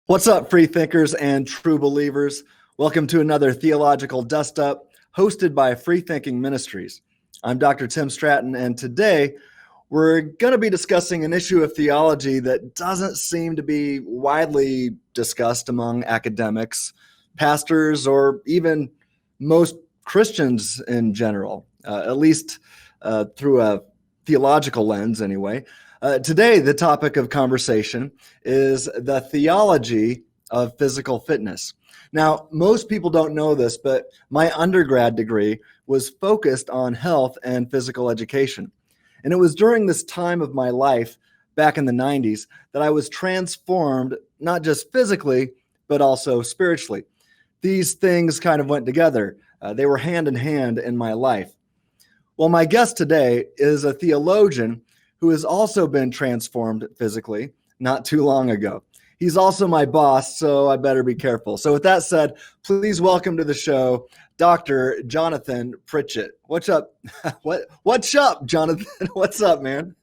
What's up, free thinkers and true believers? Welcome to another theological dust up hosted by Freethinking Ministries. I'm Dr. Tim Stratton, and today we're going to be discussing an issue of theology that doesn't seem to be widely discussed among academics, pastors, or even most Christians in general, at least through a theological lens, anyway. Today, the topic of conversation is the theology of physical fitness. Now, most people don't know this, but my undergrad degree was focused on health and physical education. And it was during this time of my life, back in the 90s, that I was transformed, not just physically, but also spiritually. These things kind of went together. They were hand in hand in my life. Well, my guest today is a theologian who has also been transformed physically not too long ago. He's also my boss, so I better be careful. So with that said, please welcome to the show, Dr. Johnathan Pritchett. What's up? What's up, Jonathan? What's up, man?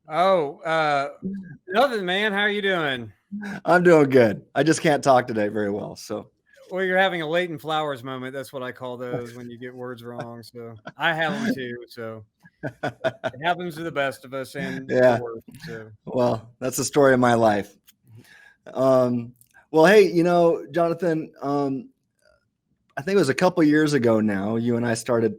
Nothing, man. How are you doing? I'm doing good. I just can't talk today very well, so. Well, you're having a Leighton Flowers moment. That's what I call those when you get words wrong. So I have them too. So it happens to the best of us. And yeah. Worst, so. Well, that's the story of my life. Well, hey, Jonathan, I think it was a couple years ago now, you and I started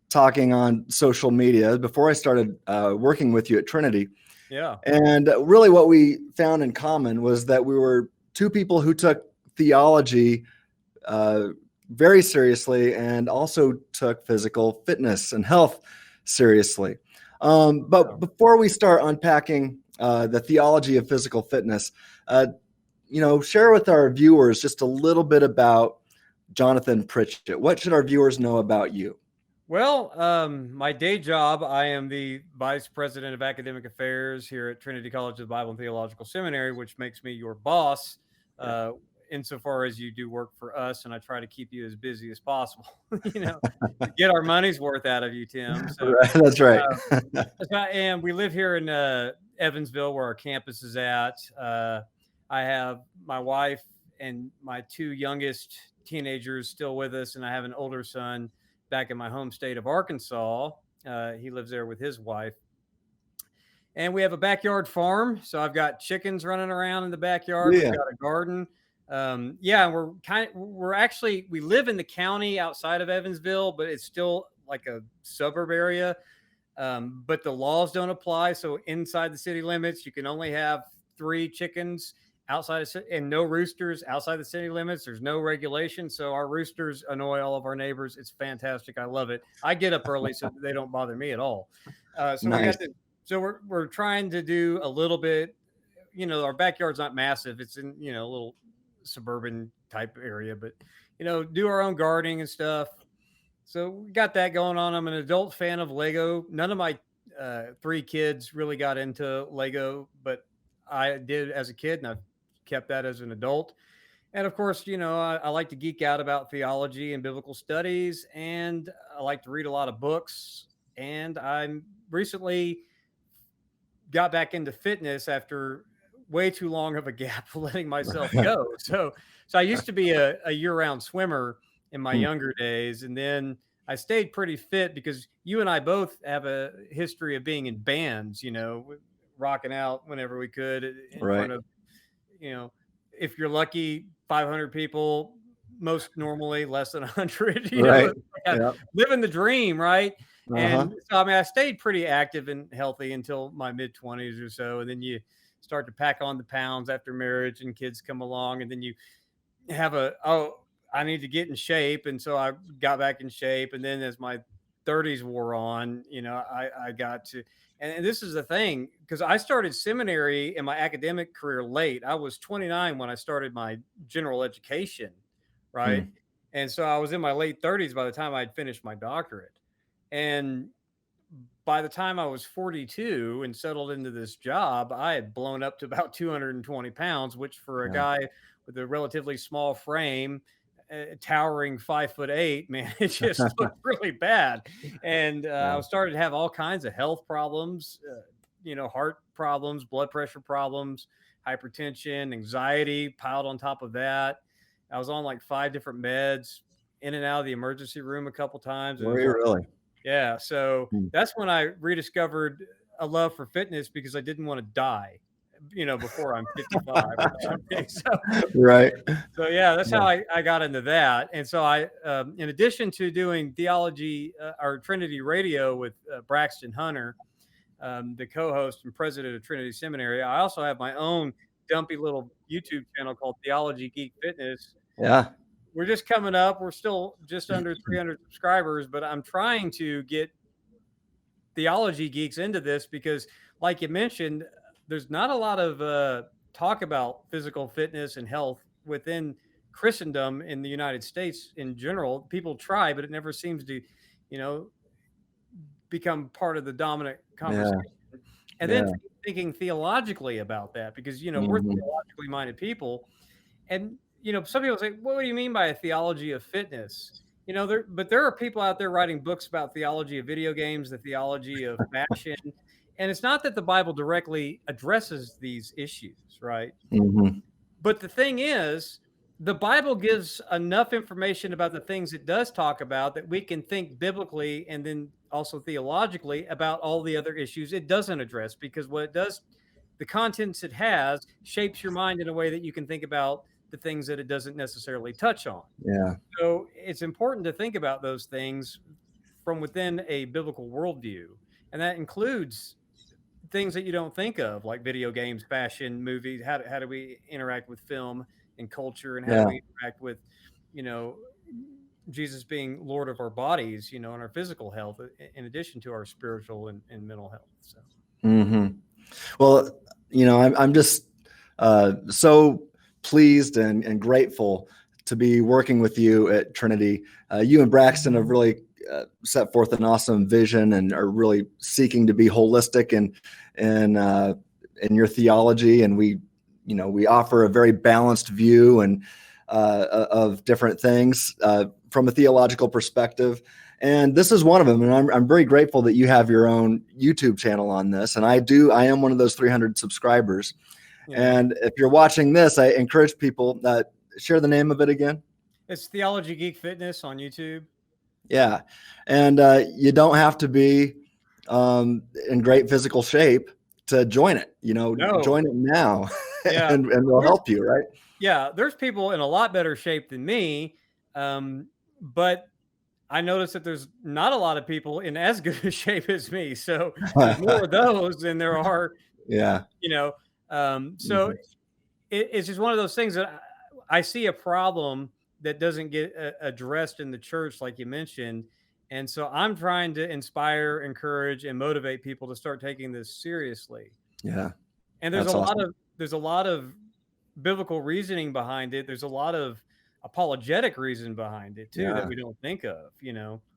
talking on social media before I started working with you at Trinity. Yeah. And really what we found in common was that we were two people who took theology very seriously and also took physical fitness and health seriously. But before we start unpacking the theology of physical fitness, share with our viewers just a little bit about Johnathan Pritchett. What should our viewers know about you? Well, my day job, I am the Vice President of Academic Affairs here at Trinity College of the Bible and Theological Seminary, which makes me your boss. Insofar as you do work for us, and I try to keep you as busy as possible, to get our money's worth out of you, Tim. So, right, that's right. And we live here in Evansville, where our campus is at. I have my wife and my two youngest teenagers still with us, and I have an older son back in my home state of Arkansas. He lives there with his wife. And we have a backyard farm, so I've got chickens running around in the backyard. Yeah. We've got a garden. We live in the county outside of Evansville, but it's still like a suburb area. But the laws don't apply. So inside the city limits, you can only have 3 chickens outside of, and no roosters outside the city limits. There's no regulation. So our roosters annoy all of our neighbors. It's fantastic. I love it. I get up early so they don't bother me at all. Nice. We're trying to do a little bit, our backyard's not massive. It's in, a little suburban type area, but, do our own gardening and stuff. So we got that going on. I'm an adult fan of Lego. None of my 3 kids really got into Lego, but I did as a kid, and I've kept that as an adult. And of course, I like to geek out about theology and biblical studies, and I like to read a lot of books. And I'm recently got back into fitness after way too long of a gap letting myself go. So I used to be a year-round swimmer in my younger days, and then I stayed pretty fit because you and I both have a history of being in bands, rocking out whenever we could in front of, if you're lucky, 500 people, most normally less than 100, living the dream, right? And so, I stayed pretty active and healthy until my mid-20s or so. And then you start to pack on the pounds after marriage and kids come along. And then you have I need to get in shape. And so I got back in shape. And then as my 30s wore on, I got to, and this is the thing, because I started seminary in my academic career late. I was 29 when I started my general education, right? And so I was in my late 30s by the time I'd finished my doctorate. And by the time I was 42 and settled into this job, I had blown up to about 220 pounds, which for a guy with a relatively small frame, towering 5'8", man, it just looked really bad. And I started to have all kinds of health problems, heart problems, blood pressure problems, hypertension, anxiety piled on top of that. I was on like 5 different meds, in and out of the emergency room a couple times. It Were was you like, really? yeah. So Hmm. that's when I rediscovered a love for fitness because I didn't want to die, before I'm 55 or something. Right. So yeah, that's Yeah. how I got into that. And so in addition to doing theology or Trinity Radio with Braxton Hunter, the co-host and president of Trinity Seminary, I also have my own dumpy little YouTube channel called Theology, Geek, Fitness. Yeah. We're just coming up. We're still just under 300 subscribers, but I'm trying to get theology geeks into this because, like you mentioned, there's not a lot of talk about physical fitness and health within Christendom in the United States in general. People try, but it never seems to, you know, become part of the dominant Yeah. conversation. And Yeah. then thinking theologically about that because, we're Mhm. theologically minded people. And, some people say, well, what do you mean by a theology of fitness? There are people out there writing books about theology of video games, the theology of fashion. And it's not that the Bible directly addresses these issues, right? Mhm. But the thing is, the Bible gives enough information about the things it does talk about that we can think biblically and then also theologically about all the other issues it doesn't address because what it does, the contents it has, shapes your mind in a way that you can think about the things that it doesn't necessarily touch on. Yeah. So it's important to think about those things from within a biblical worldview. And that includes things that you don't think of, like video games, fashion, movies. How do we interact with film and culture? And how do Yeah. we interact with, you know, Jesus being Lord of our bodies, and our physical health, in addition to our spiritual and mental health. So, Mhm. Well, I'm just so pleased and grateful to be working with you at Trinity. You and Braxton have really set forth an awesome vision and are really seeking to be holistic in your theology. And we offer a very balanced view and of different things from a theological perspective. And this is one of them. And I'm very grateful that you have your own YouTube channel on this. And I am one of those 300 subscribers. yeah, And if you're watching this, I encourage people that share the name of it again. it's Theology Geek Fitness on YouTube. Yeah. And you don't have to be in great physical shape to join it. No, Join it now yeah, and we'll help you, right? yeah. There's people in a lot better shape than me, but I noticed that there's not a lot of people in as good a shape as me. So there's more of those than there are, Yeah. you know. So Mhm. it's just one of those things that I see a problem that doesn't get addressed in the church, like you mentioned. And so I'm trying to inspire, encourage, and motivate people to start taking this seriously. Yeah. And That's awesome. there's a lot of biblical reasoning behind it. There's a lot of apologetic reason behind it too that Yeah. we don't think of.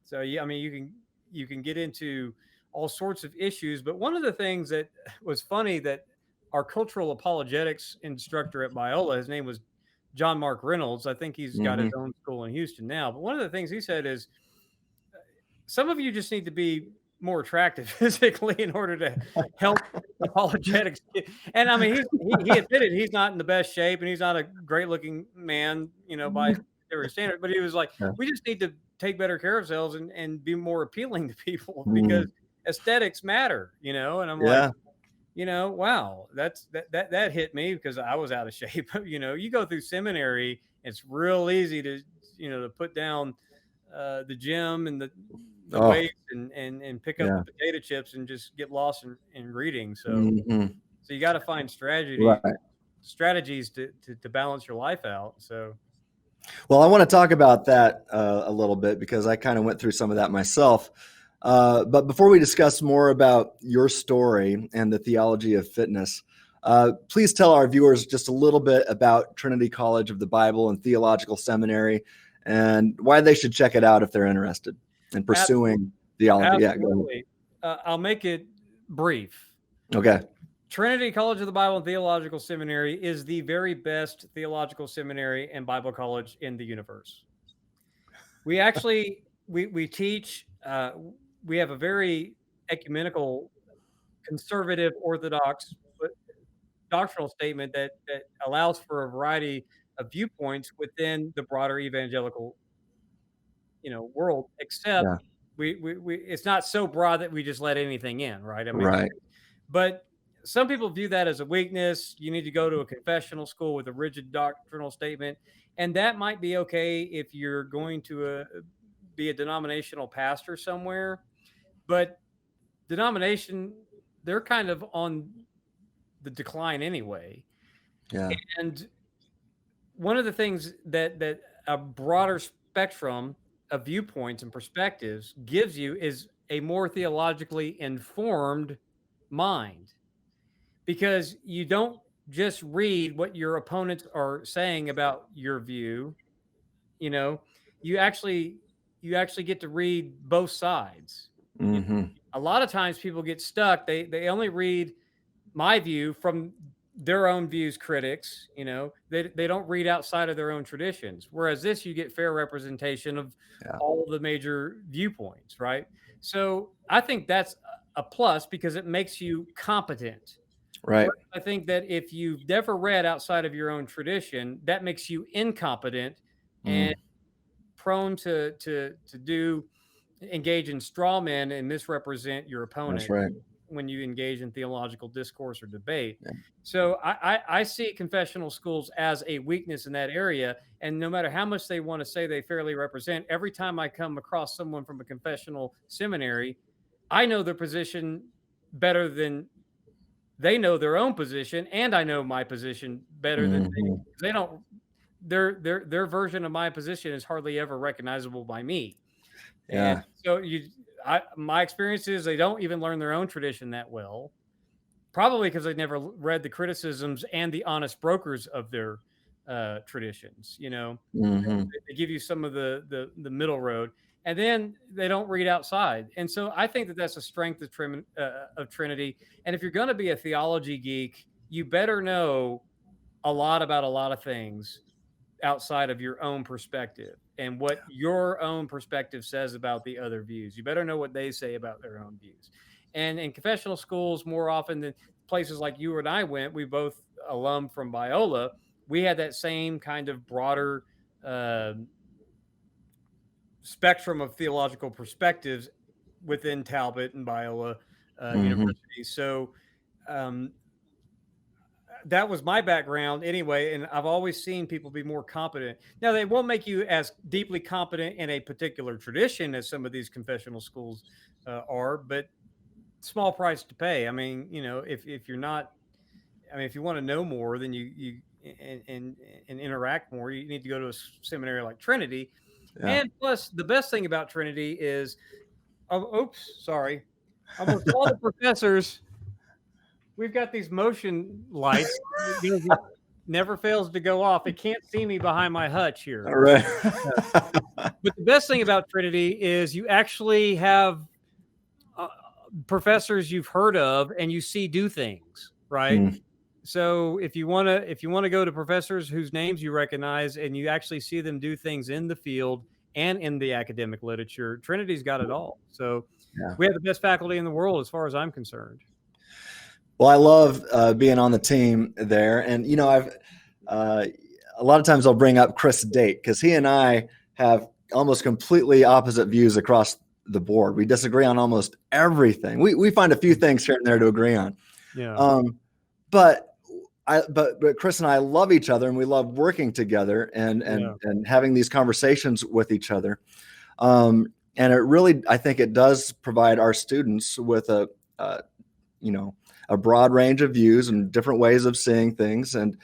So yeah, I mean you can get into all sorts of issues, but one of the things that was funny that our cultural apologetics instructor at Biola, his name was John Mark Reynolds. I think he's got his Hmm. own school in Houston now. But one of the things he said is some of you just need to be more attractive physically in order to help apologetics. And I mean, he admitted he's not in the best shape and he's not a great looking man, by every standard. But he was like, Yeah. we just need to take better care of ourselves and be more appealing to people because Mm. aesthetics matter, And I'm like, Yeah. wow, that hit me because I was out of shape. You go through seminary, it's real easy to put down the gym and the Oh, weights and pick up yeah. the potato chips and just get lost in reading. So Hmm. so you got to find Right. strategies to balance your life out. So Well, I want to talk about that a little bit because I kind of went through some of that myself. But before we discuss more about your story and the theology of fitness, please tell our viewers just a little bit about Trinity College of the Bible and Theological Seminary and why they should check it out if they're interested in absolutely, pursuing theology. Yeah, go ahead. absolutely. I'll make it brief. Okay. Trinity College of the Bible and Theological Seminary is the very best theological seminary and Bible college in the universe. We actually we teach. We have a very ecumenical conservative, orthodox doctrinal statement that allows for a variety of viewpoints within the broader evangelical, world, except Yeah. we it's not so broad that we just let anything in, right? I mean, Right. but some people view that as a weakness. You need to go to a confessional school with a rigid doctrinal statement, and that might be okay if you're going to be a denominational pastor somewhere. But denomination, they're kind of on the decline anyway. Yeah. And one of the things that a broader spectrum of viewpoints and perspectives gives you is a more theologically informed mind, because you don't just read what your opponents are saying about your view. You know, you actually get to read both sides. Mm-hmm. A lot of times people get stuck. They only read my view from their own views, critics. They don't read outside of their own traditions. Whereas this, you get fair representation of all the major viewpoints, right? So I think that's a plus because it makes you competent. Right. I think that if you've never read outside of your own tradition, that makes you incompetent and prone to engage in straw men and misrepresent your opponent. That's right. When you engage in theological discourse or debate. Yeah. So I see confessional schools as a weakness in that area. And no matter how much they want to say they fairly represent, every time I come across someone from a confessional seminary, I know their position better than they know their own position, and I know my position better than they don't. Their version of my position is hardly ever recognizable by me. Yeah. And so my experience is they don't even learn their own tradition that well, probably because they never read the criticisms and the honest brokers of their traditions. They give you some of the middle road, and then they don't read outside. And so I think that that's a strength of Trinity. And if you're going to be a theology geek, you better know a lot about a lot of things outside of your own perspective and what your own perspective says about the other views. You better know what they say about their own views. And in confessional schools, more often than places like you and I went, we both alum from Biola, we had that same kind of broader spectrum of theological perspectives within Talbot and Biola University. So that was my background anyway, and I've always seen people be more competent. Now, they won't make you as deeply competent in a particular tradition as some of these confessional schools are, but small price to pay. I mean, if you're not, if you want to know more, then you interact more, you need to go to a seminary like Trinity. Yeah. And plus, the best thing about Trinity is, almost all the professors. We've got these motion lights. It never fails to go off. It can't see me behind my hutch here. All right. But the best thing about Trinity is you actually have professors you've heard of and you see do things, right? So if you want to go to professors whose names you recognize and you actually see them do things in the field and in the academic literature, Trinity's got it all. So we have the best faculty in the world as far as I'm concerned. Well, I love being on the team there. And, I've a lot of times I'll bring up Chris Date because he and I have almost completely opposite views across the board. We disagree on almost everything. We find a few things here and there to agree on. Yeah. But Chris and I love each other and we love working together and having these conversations with each other. And it really, I think it does provide our students with a broad range of views and different ways of seeing things, and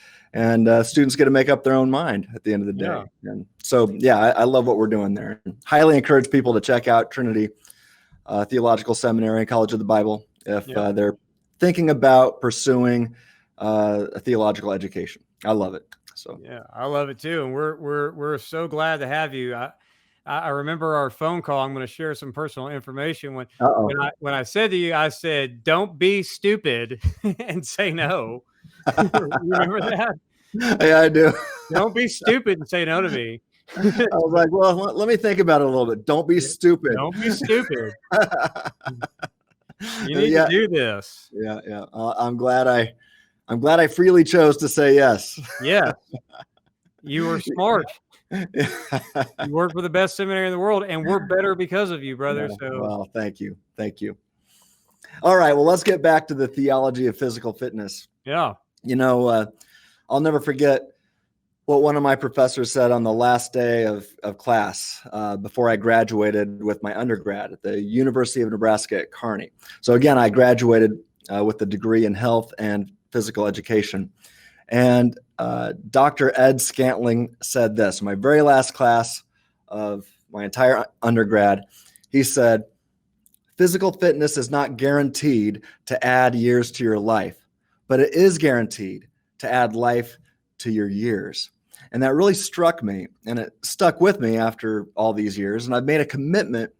students get to make up their own mind at the end of the day. Yeah. And so, I love what we're doing there. Highly encourage people to check out Trinity Theological Seminary and College of the Bible if they're thinking about pursuing a theological education. I love it. So I love it too, and we're so glad to have you. I remember our phone call. I'm going to share some personal information. When I said to you, I said, "Don't be stupid and say no." You remember that? Yeah, I do. Don't be stupid and say no to me. I was like, well, let me think about it a little bit. Don't be stupid. Don't be stupid. You need Yeah, to do this. yeah. I'm glad I freely chose to say yes. Yes. You were smart. You worked for the best seminary in the world, and we're better because of you, brother. Yeah, So well, thank you. Thank you. All right. Well, let's get back to the theology of physical fitness. yeah. I'll never forget what one of my professors said on the last day of class before I graduated with my undergrad at the University of Nebraska at Kearney. So again, I graduated with a degree in health and physical education. And Dr. Ed Scantling said this, my very last class of my entire undergrad. He said, physical fitness is not guaranteed to add years to your life, but it is guaranteed to add life to your years. And that really struck me, and it stuck with me after all these years. And I've made a commitment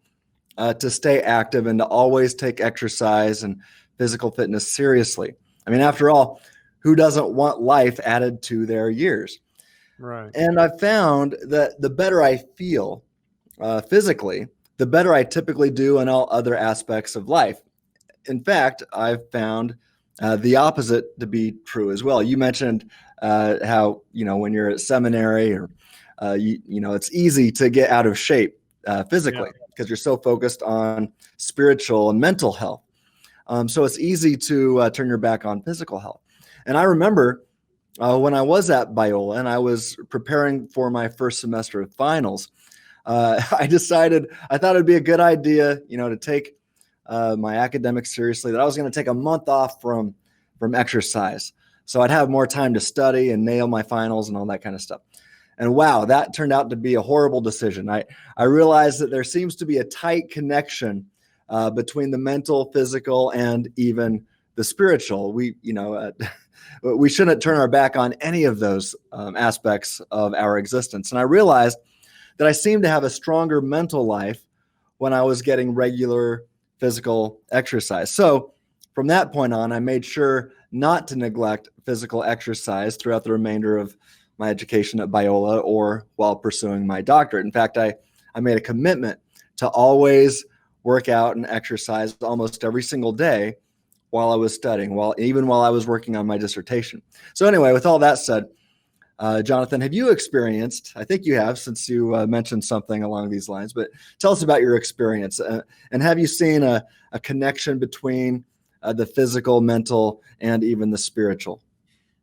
to stay active and to always take exercise and physical fitness seriously. I mean, after all, who doesn't want life added to their years? Right. And I've found that the better I feel physically, the better I typically do in all other aspects of life. In fact, I've found the opposite to be true as well. You mentioned how, when you're at seminary or, it's easy to get out of shape physically because you're so focused on spiritual and mental health. So it's easy to turn your back on physical health. And I remember when I was at Biola and I was preparing for my first semester of finals, I decided I thought it'd be a good idea, to take my academics seriously, that I was going to take a month off from exercise. So I'd have more time to study and nail my finals and all that kind of stuff. And wow, that turned out to be a horrible decision. I realized that there seems to be a tight connection between the mental, physical, and even the spiritual. We shouldn't turn our back on any of those aspects of our existence. And I realized that I seemed to have a stronger mental life when I was getting regular physical exercise. So from that point on, I made sure not to neglect physical exercise throughout the remainder of my education at Biola or while pursuing my doctorate. In fact, I made a commitment to always work out and exercise almost every single day while I was studying, even while I was working on my dissertation. So anyway, with all that said, Johnathan, have you experienced, I think you have since you mentioned something along these lines, but tell us about your experience. And have you seen a connection between the physical, mental, and even the spiritual?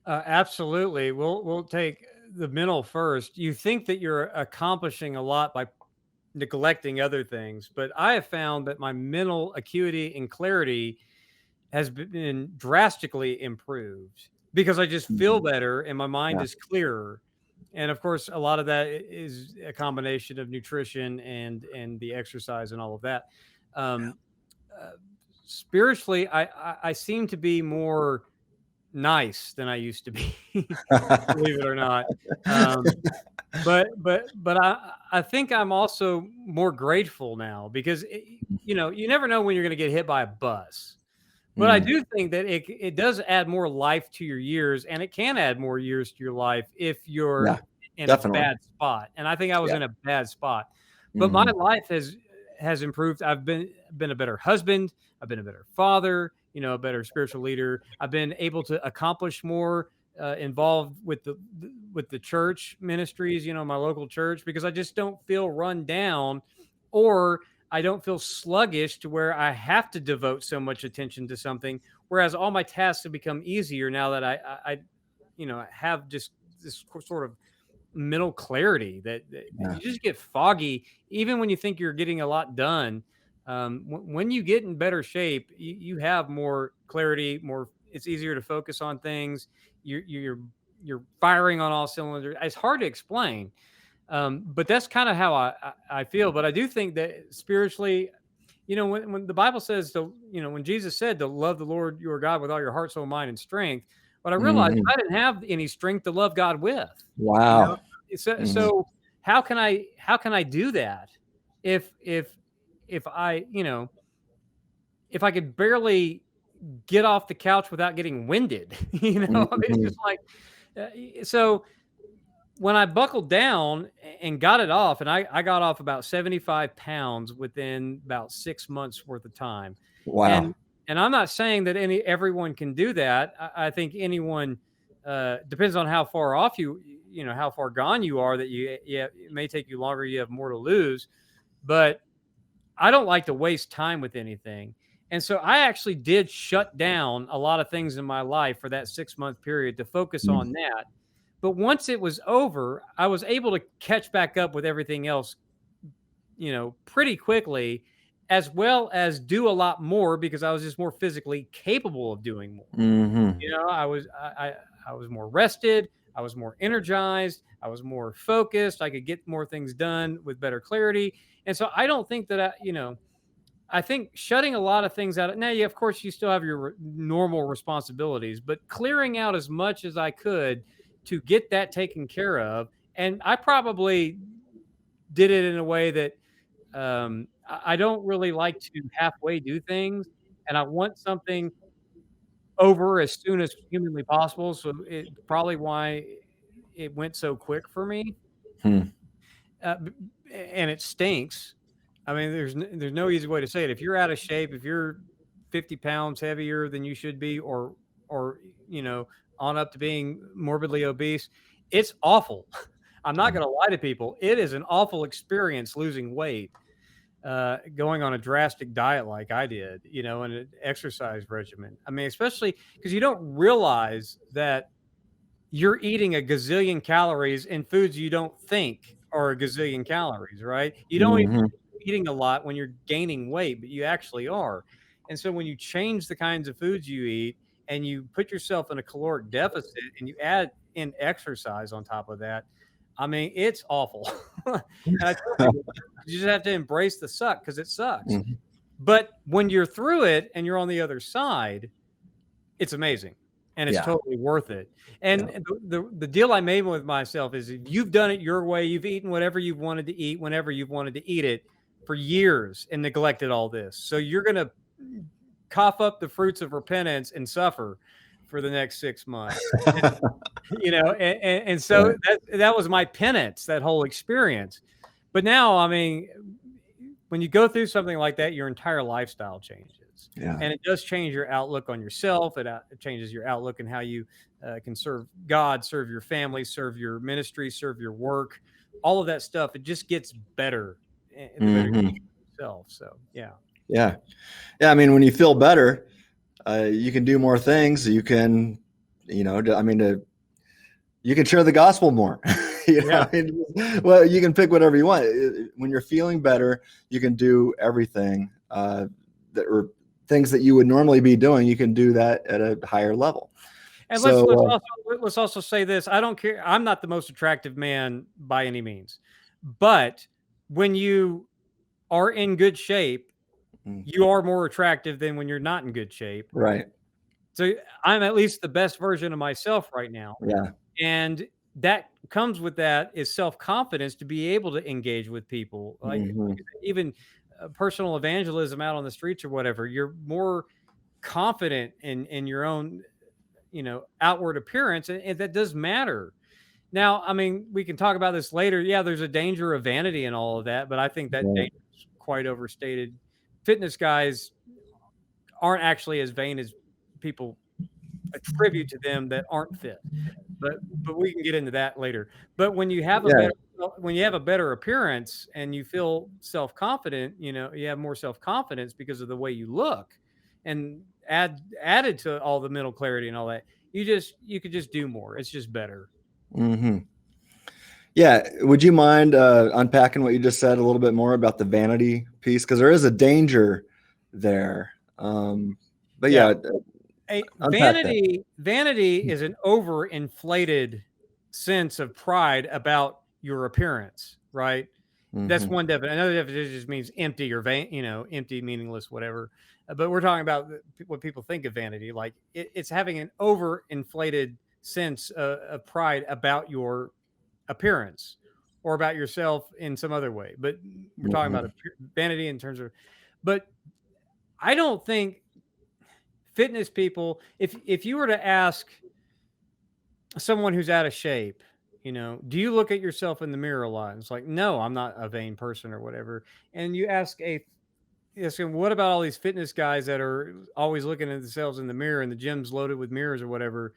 Absolutely. We'll take the mental first. You think that you're accomplishing a lot by neglecting other things, but I have found that my mental acuity and clarity has been drastically improved because I just feel better and my mind is clearer. And of course, a lot of that is a combination of nutrition and the exercise and all of that. Um, Spiritually, I seem to be more nice than I used to be, believe it or not. But I think I'm also more grateful now because you never know when you're going to get hit by a bus. But I do think that it does add more life to your years, and it can add more years to your life if you're in definitely. a bad spot. And I think I was Yeah. in a bad spot, but my life has improved. I've been a better husband. I've been a better father. A better spiritual leader. I've been able to accomplish more, involved with the church ministries. My local church, because I just don't feel run down, or I don't feel sluggish to where I have to devote so much attention to something. Whereas all my tasks have become easier now that I have just this sort of mental clarity that you just get foggy, even when you think you're getting a lot done. When you get in better shape, you have more clarity, it's easier to focus on things. You're firing on all cylinders. It's hard to explain. But that's kind of how I feel. But I do think that spiritually, when the Bible says when Jesus said to love the Lord your God with all your heart, soul, mind, and strength, but I realized I didn't have any strength to love God with. Wow. So how can I do that if I if I could barely get off the couch without getting winded? I mean, it's just like so. When I buckled down and got it off, and I got off about 75 pounds within about 6 months worth of time. Wow. And I'm not saying that everyone can do that. I think anyone depends on how far off how far gone you are. That it may take you longer. You have more to lose, but I don't like to waste time with anything. And so I actually did shut down a lot of things in my life for that 6-month period to focus on that. But once it was over, I was able to catch back up with everything else, pretty quickly, as well as do a lot more because I was just more physically capable of doing more. Mm-hmm. I was more rested. I was more energized. I was more focused. I could get more things done with better clarity. And so I don't think that I think shutting a lot of things out. Now, of course, you still have your normal responsibilities, but clearing out as much as I could to get that taken care of. And I probably did it in a way that I don't really like to halfway do things, and I want something over as soon as humanly possible. So it probably why it went so quick for me. Hmm. And it stinks. I mean, there's no easy way to say it. If you're out of shape, if you're 50 pounds heavier than you should be, or on up to being morbidly obese, it's awful. I'm not going to lie to people. It is an awful experience losing weight, going on a drastic diet like I did, and an exercise regimen. I mean, especially because you don't realize that you're eating a gazillion calories in foods you don't think are a gazillion calories, right? You don't even Mm-hmm. eating a lot when you're gaining weight, but you actually are. And so when you change the kinds of foods you eat and you put yourself in a caloric deficit and you add in exercise on top of that, I mean, it's awful. And I tell people, you just have to embrace the suck because it sucks. Mm-hmm. But when you're through it and you're on the other side, it's amazing and it's Yeah. totally worth it. And the deal I made with myself is if you've done it your way, you've eaten whatever you've wanted to eat whenever you've wanted to eat it for years and neglected all this. So you're going to cough up the fruits of repentance and suffer for the next 6 months. And so that was my penance, that whole experience. But now, I mean, when you go through something like that, your entire lifestyle changes. Yeah. And it does change your outlook on yourself. It changes your outlook and how you can serve God, serve your family, serve your ministry, serve your work, all of that stuff. It just gets better the better you get yourself. So, yeah. Yeah. I mean, when you feel better, you can do more things. You can, you can share the gospel more. I mean, well, you can pick whatever you want. When you're feeling better, you can do everything that or things that you would normally be doing. You can do that at a higher level. And so, let's also say this. I don't care. I'm not the most attractive man by any means, but when you are in good shape, you are more attractive than when you're not in good shape. Right. So I'm at least the best version of myself right now. Yeah. And that comes with that is self-confidence to be able to engage with people, like even personal evangelism out on the streets or whatever. You're more confident in your own, outward appearance, and that does matter. Now, I mean, we can talk about this later. Yeah, there's a danger of vanity and all of that, but I think that danger is quite overstated. Fitness guys aren't actually as vain as people attribute to them that aren't fit. But we can get into that later. But when you have a better appearance and you feel self-confident, you have more self-confidence because of the way you look, and added to all the mental clarity and all that, you could just do more. It's just better. Mm-hmm. Yeah. Would you mind unpacking what you just said a little bit more about the vanity piece? Because there is a danger there. But yeah. Vanity is an overinflated sense of pride about your appearance, right? That's one definition. Another definition just means empty or vain, empty, meaningless, whatever. But we're talking about what people think of vanity. Like it's having an overinflated sense of pride about your appearance or about yourself in some other way. But we're talking about vanity in terms of, but I don't think fitness people, if you were to ask someone who's out of shape, do you look at yourself in the mirror a lot? And it's like, no, I'm not a vain person or whatever. And you ask so what about all these fitness guys that are always looking at themselves in the mirror and the gym's loaded with mirrors or whatever?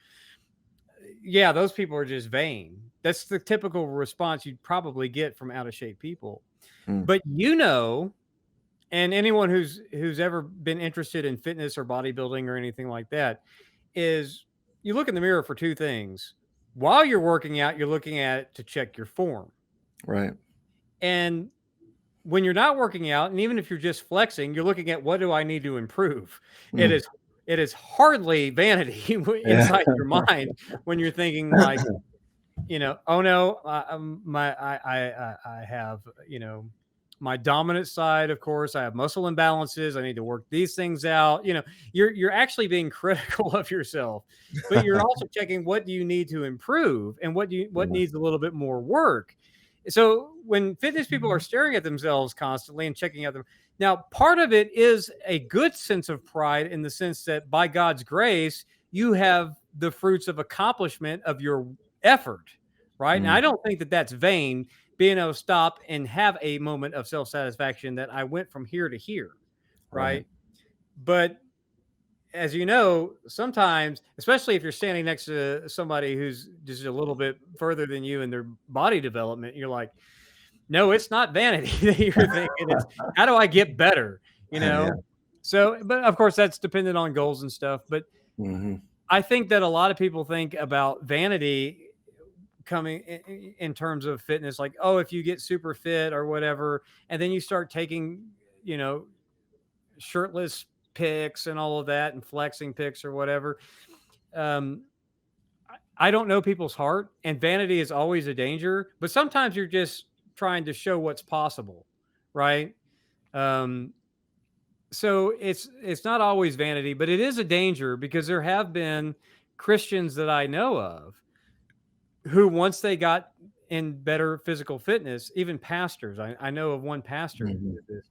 Yeah, those people are just vain. That's the typical response you'd probably get from out of shape people. Mm. But and anyone who's ever been interested in fitness or bodybuilding or anything like that, is you look in the mirror for two things. While you're working out, you're looking at it to check your form. Right. And when you're not working out, and even if you're just flexing, you're looking at what do I need to improve. Mm. It is hardly vanity inside your mind when you're thinking like, oh no, I have, my dominant side, of course, I have muscle imbalances. I need to work these things out. You're actually being critical of yourself, but you're also checking what do you need to improve and what needs a little bit more work. So when fitness people are staring at themselves constantly and checking out them, now part of it is a good sense of pride in the sense that by God's grace, you have the fruits of accomplishment of your effort, right? And I don't think that that's vain, being able to stop and have a moment of self-satisfaction that I went from here to here, right? But as you know, sometimes, especially if you're standing next to somebody who's just a little bit further than you in their body development, you're like, no, it's not vanity that you're thinking. It's how do I get better? So, but of course that's dependent on goals and stuff. But I think that a lot of people think about vanity coming in terms of fitness, like, oh, if you get super fit or whatever, and then you start taking, shirtless pics and all of that and flexing pics or whatever. I don't know people's heart, and vanity is always a danger, but sometimes you're just trying to show what's possible, right? So it's not always vanity, but it is a danger because there have been Christians that I know of who, once they got in better physical fitness, even pastors, I know of one pastor who did this,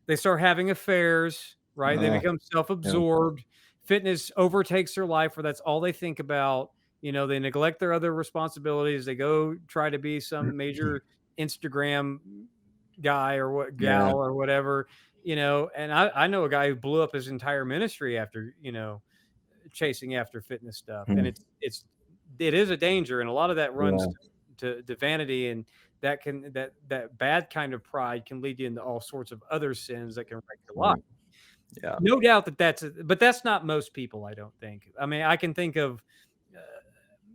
they start having affairs, right? They become self-absorbed. Fitness overtakes their life, where that's all they think about. They neglect their other responsibilities. They go try to be some major Instagram guy or gal or whatever, and I know a guy who blew up his entire ministry after, chasing after fitness stuff. And it is a danger. And a lot of that runs to vanity, and that bad kind of pride can lead you into all sorts of other sins that can wreck your life. Yeah. No doubt but that's not most people, I don't think. I mean, I can think of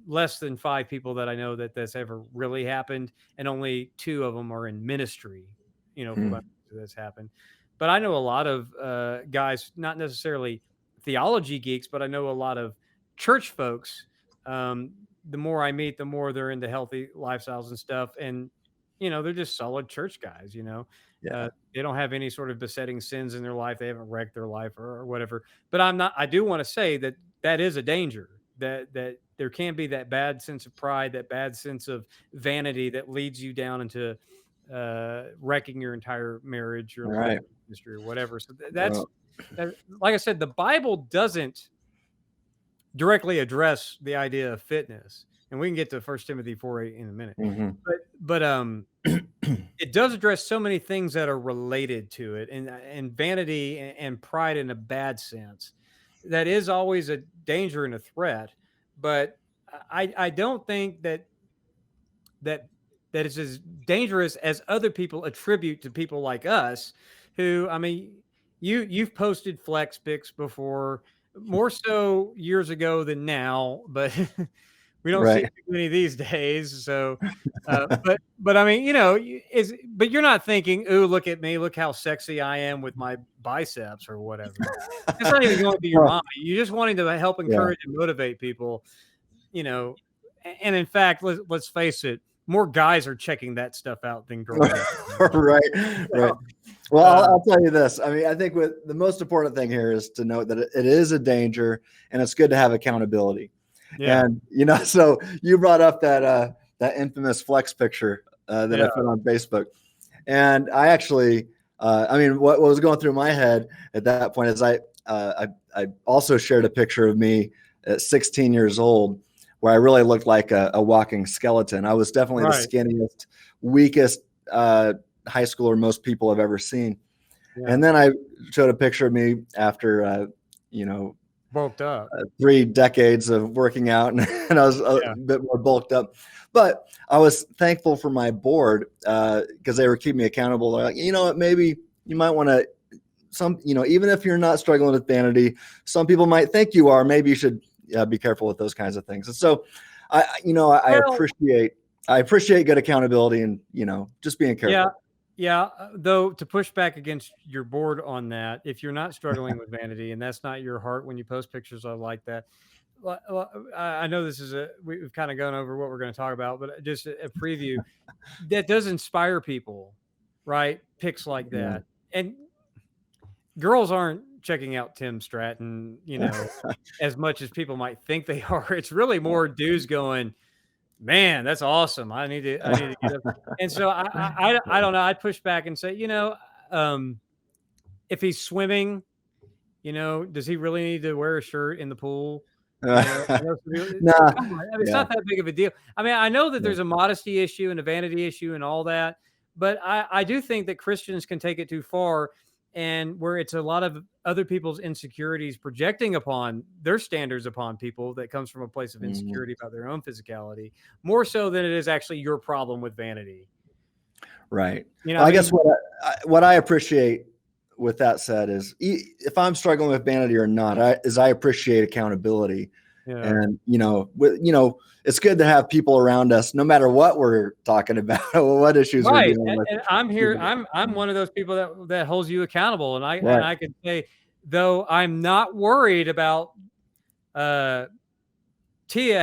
less than 5 people that I know that that's ever really happened, and only 2 of them are in ministry, for that's happened. But I know a lot of guys, not necessarily theology geeks, but I know a lot of church folks. The more I meet, the more they're into healthy lifestyles and stuff. And, they're just solid church guys, they don't have any sort of besetting sins in their life. They haven't wrecked their life or whatever. But I do want to say that is a danger, that there can be that bad sense of pride, that bad sense of vanity that leads you down into wrecking your entire marriage or history or whatever. So that's like I said, the Bible doesn't directly address the idea of fitness, and we can get to 1 Timothy 4:8 in a minute. But it does address so many things that are related to it, and vanity and pride in a bad sense. That is always a danger and a threat. But I don't think that it's as dangerous as other people attribute to people like us, who, I mean, you've posted flex pics before, more so years ago than now, but we don't see too many these days. So, but I mean, but you're not thinking, "Ooh, look at me! Look how sexy I am with my biceps" or whatever. It's not even going through your mind. You're just wanting to help encourage and motivate people, And in fact, let's face it, more guys are checking that stuff out than girls. Right. Well, I'll tell you this. I mean, I think the most important thing here is to note that it is a danger, and it's good to have accountability. Yeah. And so you brought up that infamous flex picture that I put on Facebook, and I actually, what was going through my head at that point is I also shared a picture of me at 16 years old, where I really looked like a walking skeleton. I was definitely the skinniest, weakest high schooler most people have ever seen. Yeah. And then I showed a picture of me after, Bulked up. 3 decades of working out, and I was a bit more bulked up. But I was thankful for my board because they were keeping me accountable. They're like, you know what, maybe you might want to, even if you're not struggling with vanity, some people might think you are. Maybe you should be careful with those kinds of things. And so, I appreciate good accountability and, just being careful. Yeah. Though, to push back against your board on that, if you're not struggling with vanity and that's not your heart when you post pictures like that, I know this is we've kind of gone over what we're going to talk about, but just a preview that does inspire people, right? Pics like that. And girls aren't checking out Tim Stratton, as much as people might think they are. It's really more dudes going, man, that's awesome. I need to get up. And so I don't know. I'd push back and say, if he's swimming, does he really need to wear a shirt in the pool? It's not that big of a deal. I mean, I know that there's a modesty issue and a vanity issue and all that, but I do think that Christians can take it too far, and where it's a lot of other people's insecurities projecting upon their standards upon people that comes from a place of insecurity about their own physicality, more so than it is actually your problem with vanity. Right. I guess what I appreciate with that said is if I'm struggling with vanity or not, I appreciate accountability. Yeah. And, it's good to have people around us, no matter what we're talking about, what issues we're dealing with. And I'm here. I'm one of those people that holds you accountable. And I can say, though, I'm not worried about Tia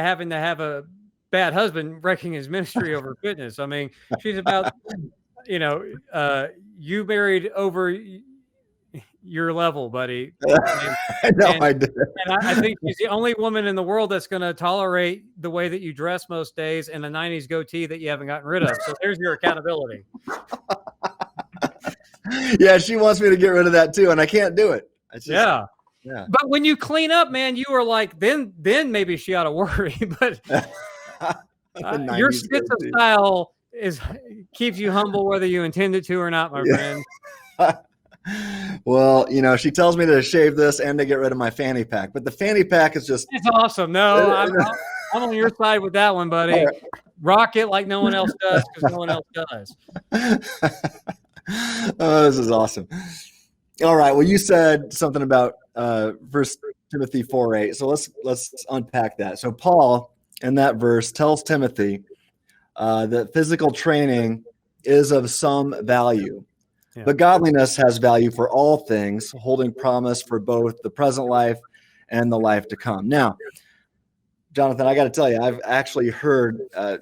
having to have a bad husband wrecking his ministry over fitness. I mean, she's about, you married over your level, buddy. I did. And I think she's the only woman in the world that's going to tolerate the way that you dress most days and a 90s goatee that you haven't gotten rid of. So there's your accountability. Yeah, she wants me to get rid of that too, and I can't do it. Yeah. But when you clean up, man, you are like, then maybe she ought to worry. But your schizo style keeps you humble whether you intend it to or not, my friend. Well, she tells me to shave this and to get rid of my fanny pack, but the fanny pack is just... It's awesome. No, I'm on your side with that one, buddy. Right. Rock it like no one else does, because no one else does. Oh, this is awesome. All right. Well, you said something about 1 Timothy 4:8. So let's unpack that. So Paul, in that verse, tells Timothy that physical training is of some value. Yeah. But godliness has value for all things, holding promise for both the present life and the life to come. Now, Johnathan, I got to tell you, I've actually heard, I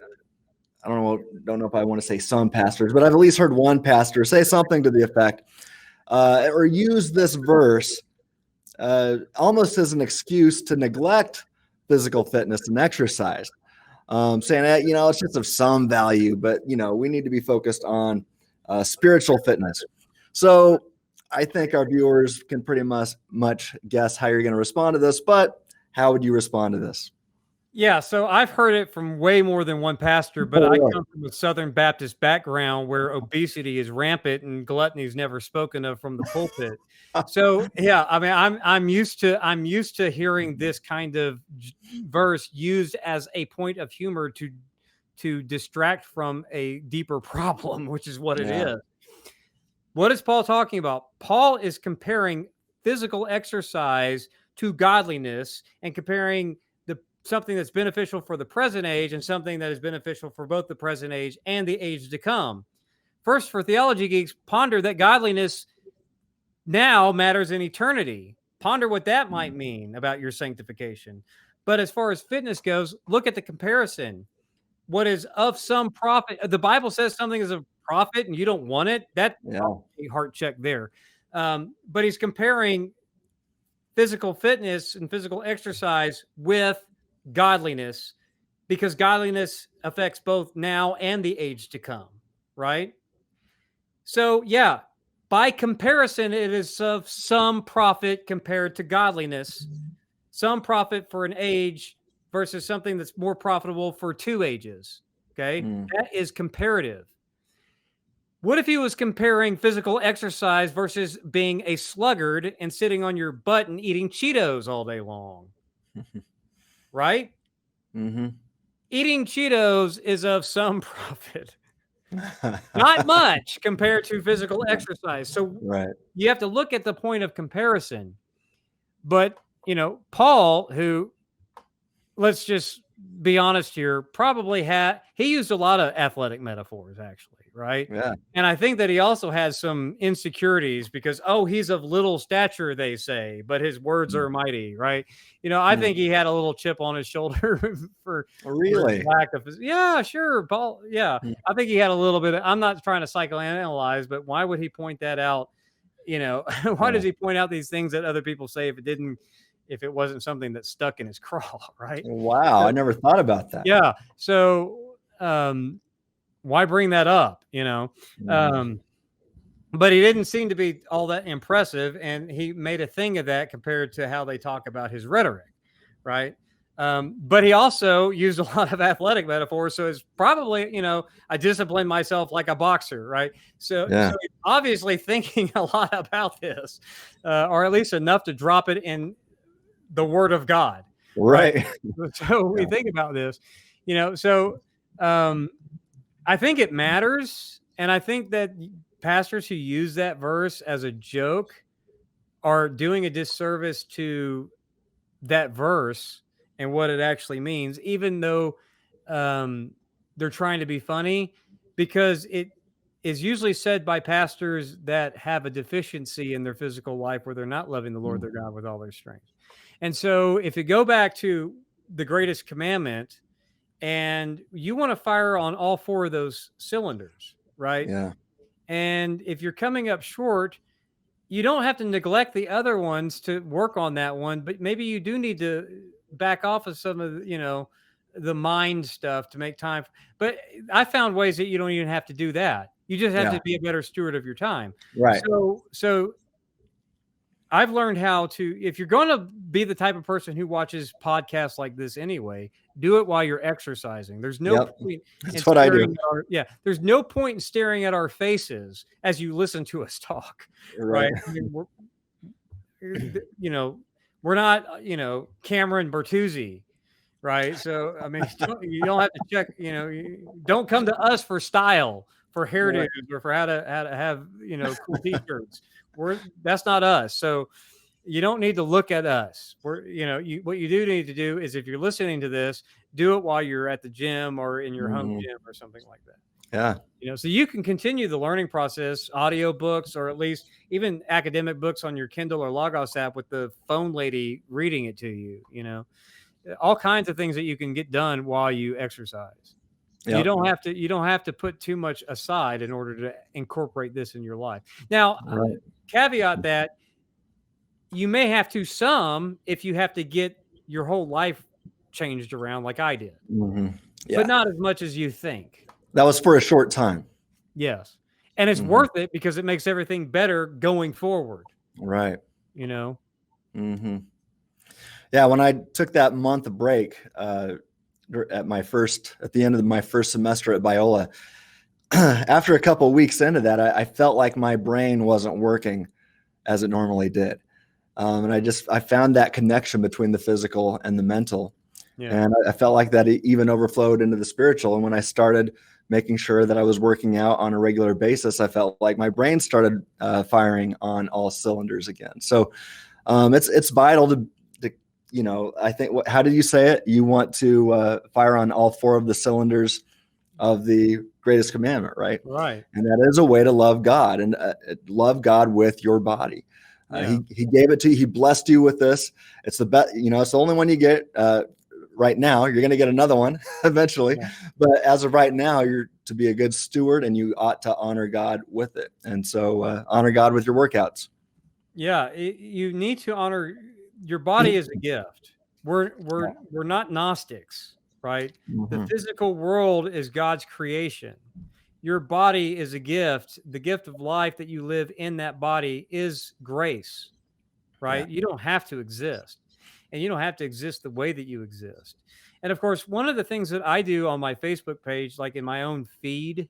don't know if I want to say some pastors, but I've at least heard one pastor say something to the effect, or use this verse almost as an excuse to neglect physical fitness and exercise, saying that, it's just of some value, but, we need to be focused on spiritual fitness. So I think our viewers can pretty much guess how you're going to respond to this, but how would you respond to this? Yeah, so I've heard it from way more than one pastor, but I come from a Southern Baptist background where obesity is rampant and gluttony is never spoken of from the pulpit. So yeah, I mean, I'm used to hearing this kind of verse used as a point of humor to distract from a deeper problem, which is what it is. What is Paul talking about? Paul is comparing physical exercise to godliness and comparing something that's beneficial for the present age and something that is beneficial for both the present age and the age to come. First, for theology geeks, ponder that godliness now matters in eternity. Ponder what that might mean about your sanctification. But as far as fitness goes, look at the comparison. What is of some profit? The Bible says something is of profit and you don't want it. That's a heart check there. But he's comparing physical fitness and physical exercise with godliness, because godliness affects both now and the age to come, right? So yeah, by comparison, it is of some profit compared to godliness, some profit for an age versus something that's more profitable for 2 ages. Okay. That is comparative. What if he was comparing physical exercise versus being a sluggard and sitting on your butt and eating Cheetos all day long? Right? Mm-hmm. Eating Cheetos is of some profit. Not much compared to physical exercise. So Right. you have to look at the point of comparison. But, Paul, who, let's just be honest here, probably he used a lot of athletic metaphors, actually, right? Yeah. And I think that he also has some insecurities because, he's of little stature, they say, but his words are mighty, right? I think he had a little chip on his shoulder for Really? lack of, yeah, sure, Paul. Yeah, I think he had a little bit I'm not trying to psychoanalyze, but why would he point that out? Why does he point out these things that other people say if it wasn't something that stuck in his craw, right? Wow, I never thought about that. Yeah. So, why bring that up? But he didn't seem to be all that impressive, and he made a thing of that compared to how they talk about his rhetoric, right? But he also used a lot of athletic metaphors, so it's probably, I discipline myself like a boxer, right? So he's obviously thinking a lot about this, or at least enough to drop it in the Word of God, right? So we think about this, so I think it matters, and I think that pastors who use that verse as a joke are doing a disservice to that verse and what it actually means, even though they're trying to be funny, because it is usually said by pastors that have a deficiency in their physical life where they're not loving the Lord their God with all their strength. And so if you go back to the greatest commandment and you want to fire on all four of those cylinders, right? Yeah. And if you're coming up short, you don't have to neglect the other ones to work on that one, but maybe you do need to back off of some of the mind stuff to make time. But I found ways that you don't even have to do that. You just have to be a better steward of your time. Right. So I've learned how to, if you're going to be the type of person who watches podcasts like this anyway, do it while you're exercising. There's no point. That's what I do. There's no point in staring at our faces as you listen to us talk. Right. I mean, we're not, Cameron Bertuzzi. Right. So, I mean, you don't have to check, don't come to us for style, for hairdos, or for how to have, cool t-shirts. That's not us. So you don't need to look at us. What you do need to do is, if you're listening to this, do it while you're at the gym or in your home gym or something like that. Yeah. So you can continue the learning process, audio books, or at least even academic books on your Kindle or Logos app with the phone lady reading it to you, all kinds of things that you can get done while you exercise. Yep. You don't have to put too much aside in order to incorporate this in your life. Now, caveat that you may have to some if you have to get your whole life changed around like I did, but not as much as you think. That was for a short time. Yes. And it's worth it because it makes everything better going forward. Right. Yeah, when I took that month break at the end of my first semester at Biola, after a couple of weeks into that, I felt like my brain wasn't working as it normally did. And I found that connection between the physical and the mental. Yeah. And I felt like that it even overflowed into the spiritual. And when I started making sure that I was working out on a regular basis, I felt like my brain started firing on all cylinders again. So it's vital to I think, how did you say it? You want to fire on all four of the cylinders of the greatest commandment, right? Right. And that is a way to love God and love God with your body. He gave it to you. He blessed you with this. It's the best, it's the only one you get right now. You're going to get another one eventually. Yeah. But as of right now, you're to be a good steward and you ought to honor God with it. And so honor God with your workouts. Yeah. You need to honor your body is a gift. We're not Gnostics, right? The physical world is God's creation. Your body is a gift. The gift of life that you live in that body is grace, right? Yeah. You don't have to exist, and you don't have to exist the way that you exist. And of course, one of the things that I do on my Facebook page, like in my own feed,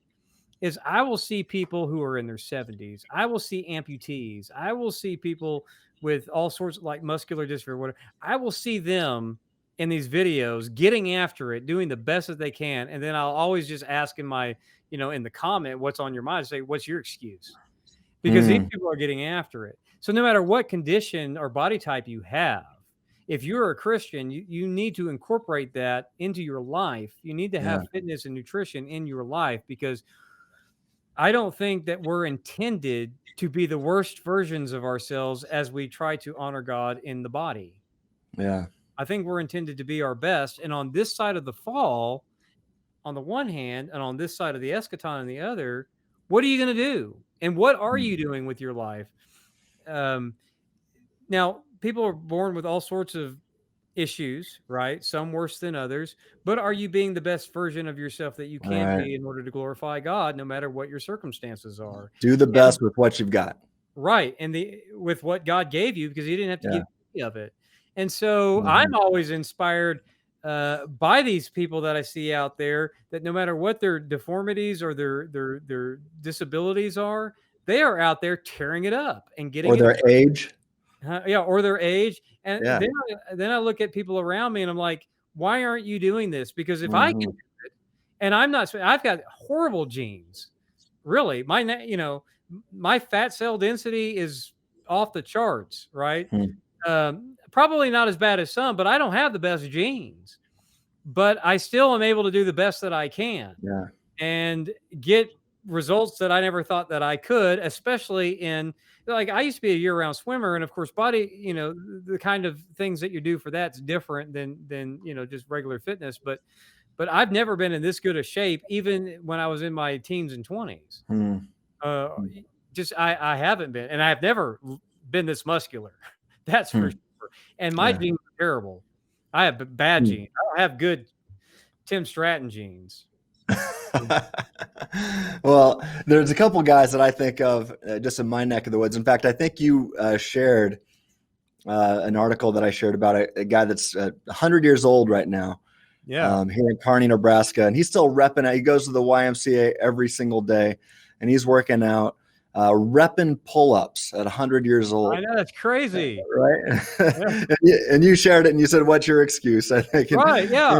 is I will see people who are in their 70s. I will see amputees. I will see people with all sorts of like muscular dystrophy or whatever. I will see them in these videos getting after it, doing the best that they can. And then I'll always just ask in my, in the comment, what's on your mind? Say, what's your excuse? Because these people are getting after it. So no matter what condition or body type you have, if you're a Christian, you need to incorporate that into your life. You need to have fitness and nutrition in your life, because I don't think that we're intended to be the worst versions of ourselves as we try to honor God in the body. Yeah. I think we're intended to be our best. And on this side of the fall, on the one hand, and on this side of the eschaton on the other, what are you going to do? And what are you doing with your life? Now, people are born with all sorts of issues, right? Some worse than others. But are you being the best version of yourself that you can be in order to glorify God, no matter what your circumstances are? Do the best with what you've got. Right. And with what God gave you, because he didn't have to give any of it. And so I'm always inspired by these people that I see out there, that no matter what their deformities or their disabilities are, they are out there tearing it up and getting or their age. Or their age. And then I look at people around me and I'm like, why aren't you doing this? Because if I can do it, and I've got horrible genes, really. My fat cell density is off the charts, right? Probably not as bad as some, but I don't have the best genes. But I still am able to do the best that I can and get results that I never thought that I could, especially in, like, I used to be a year-round swimmer, and of course body, the kind of things that you do for that's different than just regular fitness, but I've never been in this good a shape, even when I was in my teens and 20s. I haven't been, and I've never been this muscular. That's for sure. And my genes are terrible. I have bad genes. I don't have good Tim Stratton genes. Well, there's a couple guys that I think of just in my neck of the woods. In fact, I think you shared an article that I shared about a guy that's 100 years old right now. Yeah. Here in Kearney, Nebraska, and he's still repping it. He goes to the YMCA every single day, and he's working out, repping pull-ups at 100 years old. I know, that's crazy, right? Yeah. And you shared it, and you said, "What's your excuse?" I think. Right? Yeah.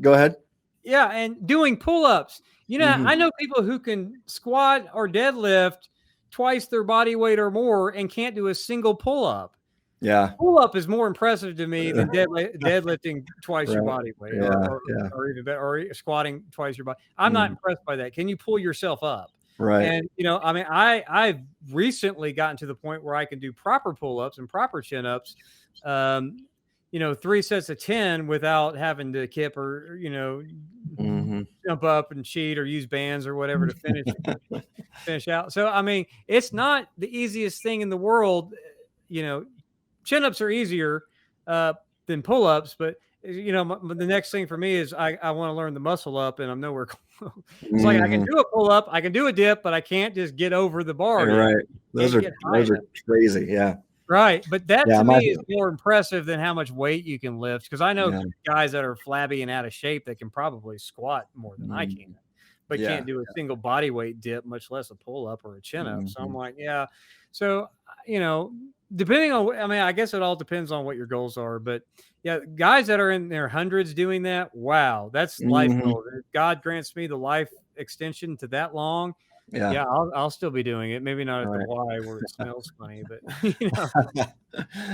Go ahead. Yeah, and doing pull-ups. I know people who can squat or deadlift twice their body weight or more and can't do a single pull-up. Yeah. Pull-up is more impressive to me than deadlifting twice your body weight or even better, or squatting twice your body. I'm not impressed by that. Can you pull yourself up? Right. And, I've recently gotten to the point where I can do proper pull-ups and proper chin-ups, 3 sets of 10 without having to kip or, jump up and cheat or use bands or whatever to finish out. So, it's not the easiest thing in the world. Chin-ups are easier than pull-ups, but the next thing for me is I want to learn the muscle up, and I'm nowhere close. It's like I can do a pull-up, I can do a dip, but I can't just get over the bar. Right. Those are crazy. Yeah. Right. But that to me is more impressive than how much weight you can lift, because I know guys that are flabby and out of shape that can probably squat more than I can, but can't do a single body weight dip, much less a pull-up or a chin-up. So I'm like, yeah. So, depending on, I guess it all depends on what your goals are, but yeah, guys that are in their hundreds doing that, wow, that's life goal. If God grants me the life extension to that long, I'll still be doing it. Maybe not at the Y where it smells funny, but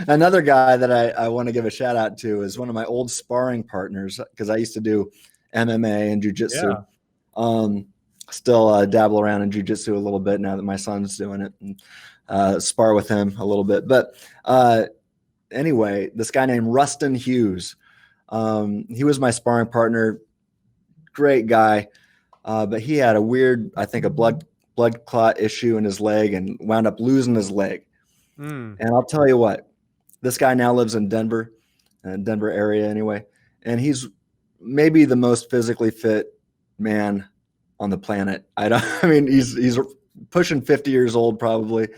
Another guy that I want to give a shout out to is one of my old sparring partners, because I used to do MMA and jiu-jitsu. Still dabble around in jiu-jitsu a little bit now that my son's doing it, and spar with him a little bit. But anyway, this guy named Ruston Hughes, he was my sparring partner. Great guy. But he had a weird, I think, a blood clot issue in his leg and wound up losing his leg. And I'll tell you what, this guy now lives in Denver area anyway. And he's maybe the most physically fit man on the planet. He's pushing 50 years old probably,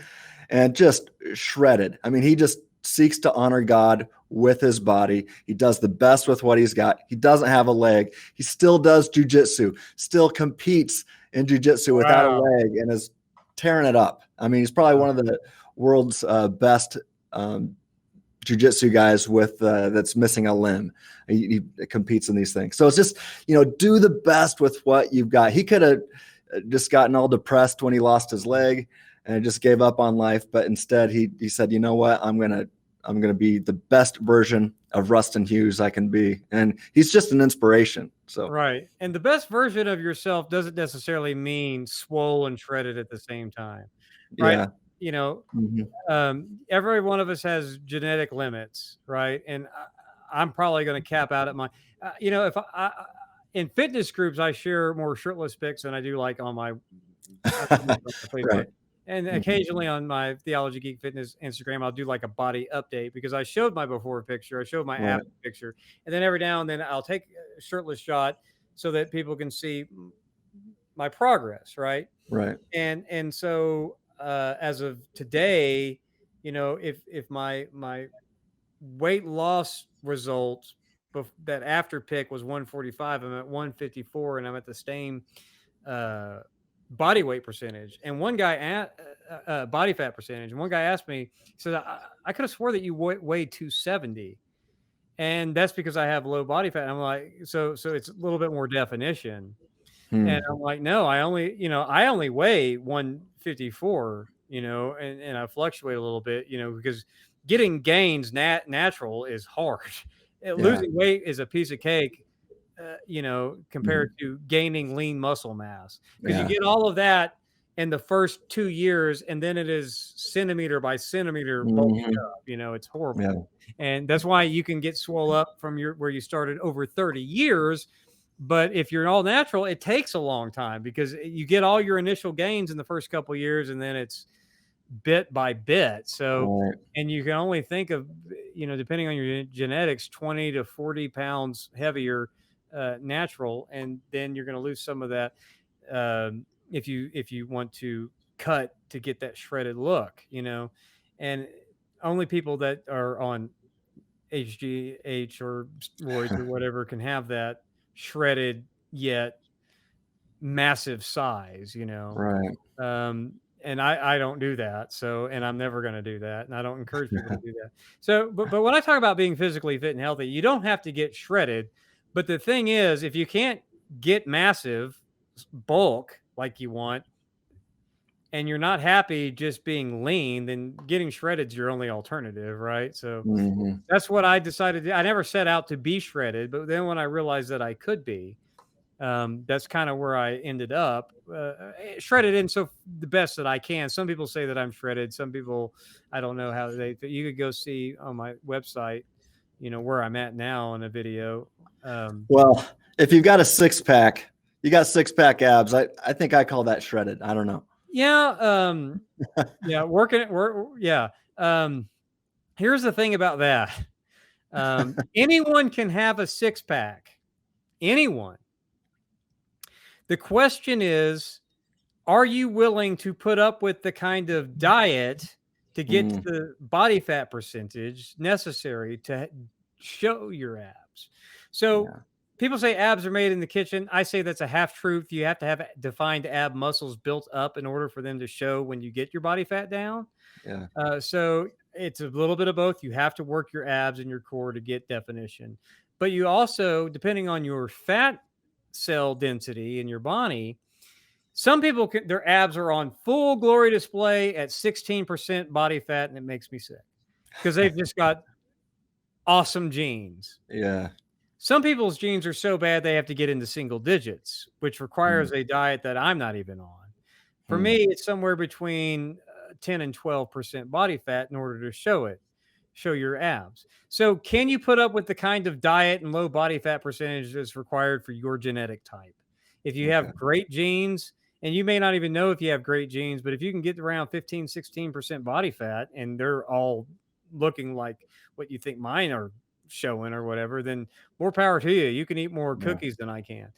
and just shredded. He just seeks to honor God with his body. He does the best with what he's got. He doesn't have a leg. He still does jujitsu, still competes in jujitsu without a leg, and is tearing it up. I mean, he's probably one of the world's best jujitsu guys with that's missing a limb. He competes in these things. So it's just, do the best with what you've got. He could have just gotten all depressed when he lost his leg and just gave up on life. But instead he said, you know what, I'm going to be the best version of Ruston Hughes I can be. And he's just an inspiration. So, right. And the best version of yourself doesn't necessarily mean swole and shredded at the same time. Right. Yeah. Every one of us has genetic limits. Right. And I'm probably going to cap out at my, if I in fitness groups, I share more shirtless pics than I do like on my, right. And occasionally on my Theology, Geek, Fitness Instagram, I'll do like a body update because I showed my before picture, I showed my after picture, and then every now and then I'll take a shirtless shot so that people can see my progress, right? Right. And so as of today, if my weight loss result that after pick was 145, I'm at 154, and I'm at the same body weight percentage. And one guy body fat percentage. And one guy asked me, he said, I could have swore that you weigh 270. And that's because I have low body fat. And I'm like, so it's a little bit more definition. And I'm like, no, I only weigh 154, and I fluctuate a little bit, because getting gains natural is hard. Losing weight is a piece of cake, compared to gaining lean muscle mass, because you get all of that in the first 2 years, and then it is centimeter by centimeter bulking up. It's horrible. Yeah. And that's why you can get swole up from where you started over 30 years. But if you're all natural, it takes a long time because you get all your initial gains in the first couple of years, and then it's bit by bit. So, and you can only think of, depending on your genetics, 20 to 40 pounds heavier natural, and then you're going to lose some of that if you want to cut to get that shredded look, and only people that are on HGH or steroids or whatever can have that shredded yet massive size, Right. And I don't do that. So, and I'm never going to do that. And I don't encourage people to do that. So, but when I talk about being physically fit and healthy, you don't have to get shredded. But the thing is, if you can't get massive bulk like you want, and you're not happy just being lean, then getting shredded is your only alternative, right? So that's what I decided to do. I never set out to be shredded, but then when I realized that I could be, that's kind of where I ended up, shredded in so the best that I can. Some people say that I'm shredded. Some people, I don't know how you could go see on my website, where I'm at now in a video. Well, if you've got a six-pack, you got six-pack abs. I think I call that shredded. I don't know. Yeah. Yeah. Yeah. Here's the thing about that. Anyone can have a six-pack. Anyone. The question is, are you willing to put up with the kind of diet to get to the body fat percentage necessary to show your abs? So people say abs are made in the kitchen. I say that's a half truth. You have to have defined ab muscles built up in order for them to show when you get your body fat down. Yeah. So it's a little bit of both. You have to work your abs and your core to get definition. But you also, depending on your fat cell density in your body, some people their abs are on full glory display at 16% body fat, and it makes me sick because they've just got awesome genes. Yeah. Some people's genes are so bad they have to get into single digits, which requires a diet that I'm not even on. For me, it's somewhere between 10 and 12% body fat in order to show your abs. So can you put up with the kind of diet and low body fat percentage that's required for your genetic type? If you have great genes, and you may not even know if you have great genes, but if you can get around 15, 16% body fat and they're all looking like what you think mine are showing or whatever, then more power to you. You can eat more cookies than I can,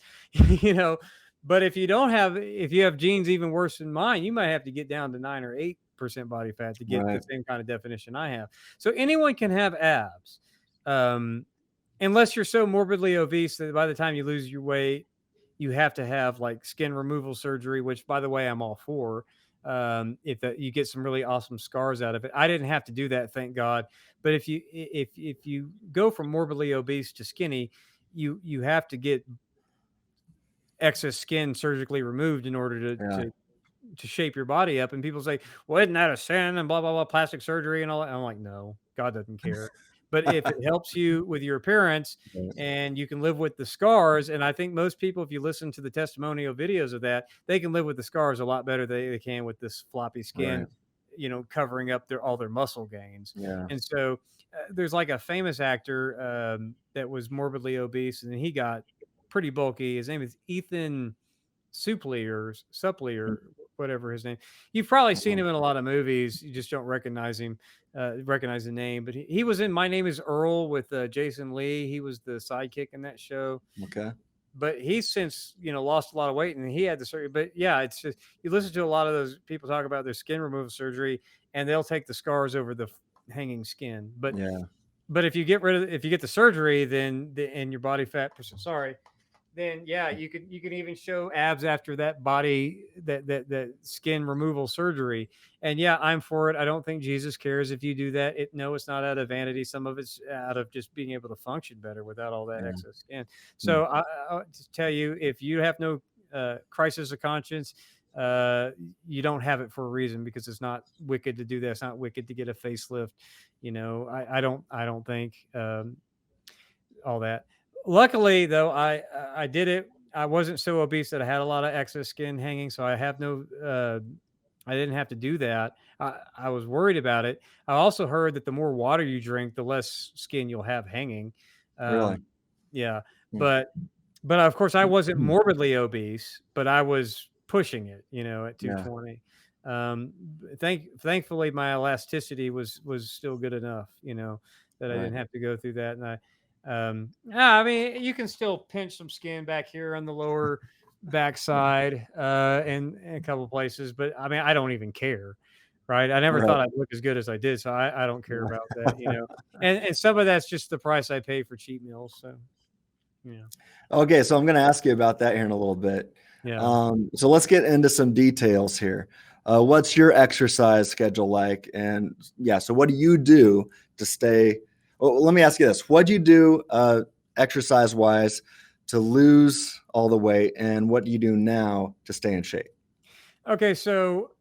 but if you have genes even worse than mine, you might have to get down to 9 or 8% body fat to get the same kind of definition I have. So anyone can have abs. Um, unless you're so morbidly obese that by the time you lose your weight, you have to have like skin removal surgery, which by the way, I'm all for. If you get some really awesome scars out of it. I didn't have to do that, thank God. But if you go from morbidly obese to skinny, you have to get excess skin surgically removed in order to Yeah. to shape your body up. And people say, well, isn't that a sin and blah blah blah, plastic surgery and all that. I'm like, no, God doesn't care. But if it helps you with your appearance and you can live with the scars, and I think most people, if you listen to the testimonial videos of that, they can live with the scars a lot better than they can with this floppy skin, Right. covering up all their muscle gains. Yeah. And so there's like a famous actor that was morbidly obese, and he got pretty bulky. His name is Ethan Suplee or whatever his name. You've probably seen him in a lot of movies. You just don't recognize him, recognize the name. But he was in My Name Is Earl with Jason Lee. He was the sidekick in that show. Okay. But he's since lost a lot of weight, and he had the surgery. But yeah, it's just you listen to a lot of those people talk about their skin removal surgery, and they'll take the scars over the hanging skin. Yeah. But if you get the surgery, then and your body fat percent, sorry, then yeah, you can even show abs after that skin removal surgery. And yeah, I'm for it. I don't think Jesus cares if you do that. No, it's not out of vanity. Some of it's out of just being able to function better without all that Yeah. excess skin. So I to tell you, if you have no crisis of conscience, you don't have it for a reason, because it's not wicked to do that. It's not wicked to get a facelift. I don't think all that. Luckily, though, I did it. I wasn't so obese that I had a lot of excess skin hanging, so I have no. I didn't have to do that. I was worried about it. I also heard that the more water you drink, the less skin you'll have hanging. Really? Yeah, Hmm. but of course, I wasn't morbidly obese, but I was pushing it. At Yeah. 220. Thankfully, my elasticity was still good enough. That I Right. didn't have to go through that, and yeah, I mean, you can still pinch some skin back here on the lower backside, in a couple places, but I mean, I don't even care, right? I never Right. thought I'd look as good as I did, so I don't care about that. And some of that's just the price I pay for cheap meals. So, yeah, Okay, so I'm going to ask you about that here in a little bit. yeah. So let's get into some details here. What's your exercise schedule like? And yeah, so what do you do to stay? Well, let me ask you this: what do you do exercise-wise to lose all the weight, and what do you do now to stay in shape? Okay, so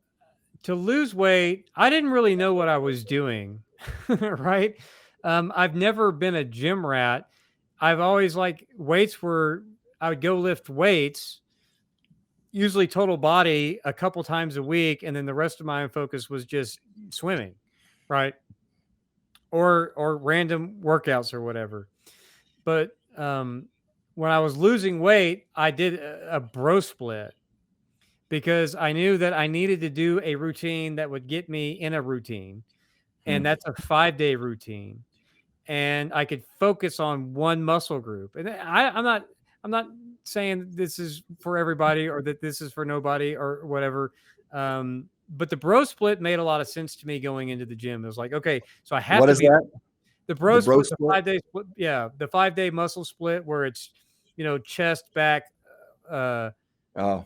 to lose weight, I didn't really know what I was doing, right? I've never been a gym rat. I've always I would go lift weights, usually total body, a couple times a week, and then the rest of my focus was just swimming, right? Or random workouts or whatever. But when I was losing weight, I did a bro split, because I knew that I needed to do a routine that would get me in a routine, and that's a 5-day routine, and I could focus on one muscle group. And I'm not saying this is for everybody or that this is for nobody or whatever. But the bro split made a lot of sense to me going into the gym. It was like, okay, so I have What to is be that? the The bro bro split, the split? 5-day split. Yeah, the 5-day muscle split where it's, chest, back, uh, Oh,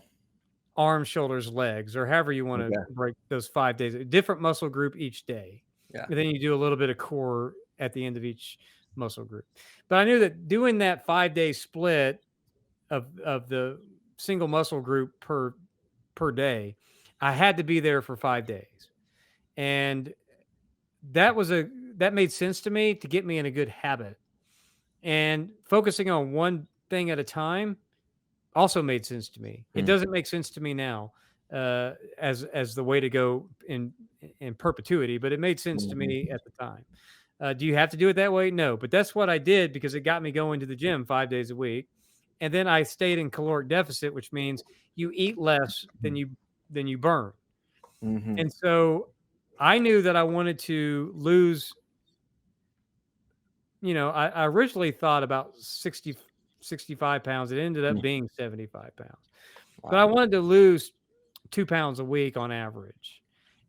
arms, shoulders, legs, or however you want to okay. break those 5 days, a different muscle group each day. Yeah. And then you do a little bit of core at the end of each muscle group. But I knew that doing that 5-day split of the single muscle group per day, I had to be there for 5 days. And that made sense to me to get me in a good habit. And focusing on one thing at a time also made sense to me. It doesn't make sense to me now as the way to go in perpetuity, but it made sense to me at the time. Do you have to do it that way? No, but that's what I did because it got me going to the gym 5 days a week, and then I stayed in caloric deficit, which means you eat less than you burn. Mm-hmm. And so I knew that I wanted to lose. I originally thought about 65 pounds. It ended up being 75 pounds. But I Wow. wanted to lose 2 pounds a week on average.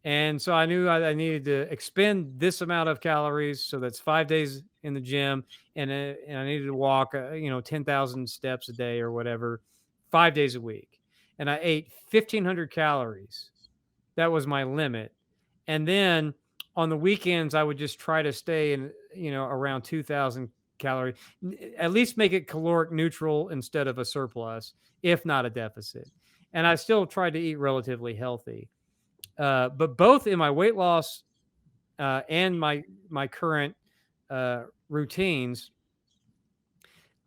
And so I knew I needed to expend this amount of calories. So that's 5 days in the gym. And I needed to walk, 10,000 steps a day or whatever, 5 days a week. And I ate 1,500 calories. That was my limit. And then on the weekends, I would just try to stay in, around 2,000 calories, at least make it caloric neutral instead of a surplus, if not a deficit. And I still tried to eat relatively healthy. But both in my weight loss and my current routines,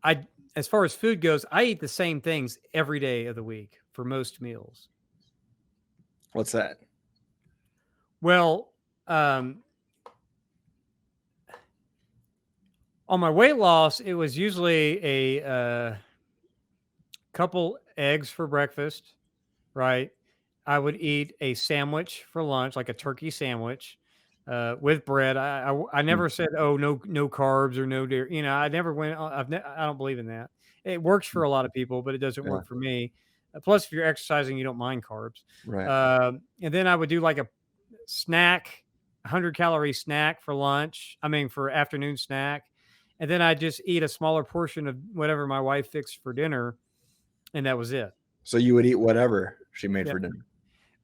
as far as food goes, I eat the same things every day of the week for most meals. What's that? Well, on my weight loss, it was usually a couple eggs for breakfast, right? I would eat a sandwich for lunch, like a turkey sandwich with bread. I never said, oh, no carbs or no dairy. I never went. I don't believe in that. It works for a lot of people, but it doesn't work for me. Plus, if you're exercising, you don't mind carbs. Right. And then I would do like a snack, 100-calorie snack for lunch. For afternoon snack. And then I just eat a smaller portion of whatever my wife fixed for dinner. And that was it. So you would eat whatever she made for dinner.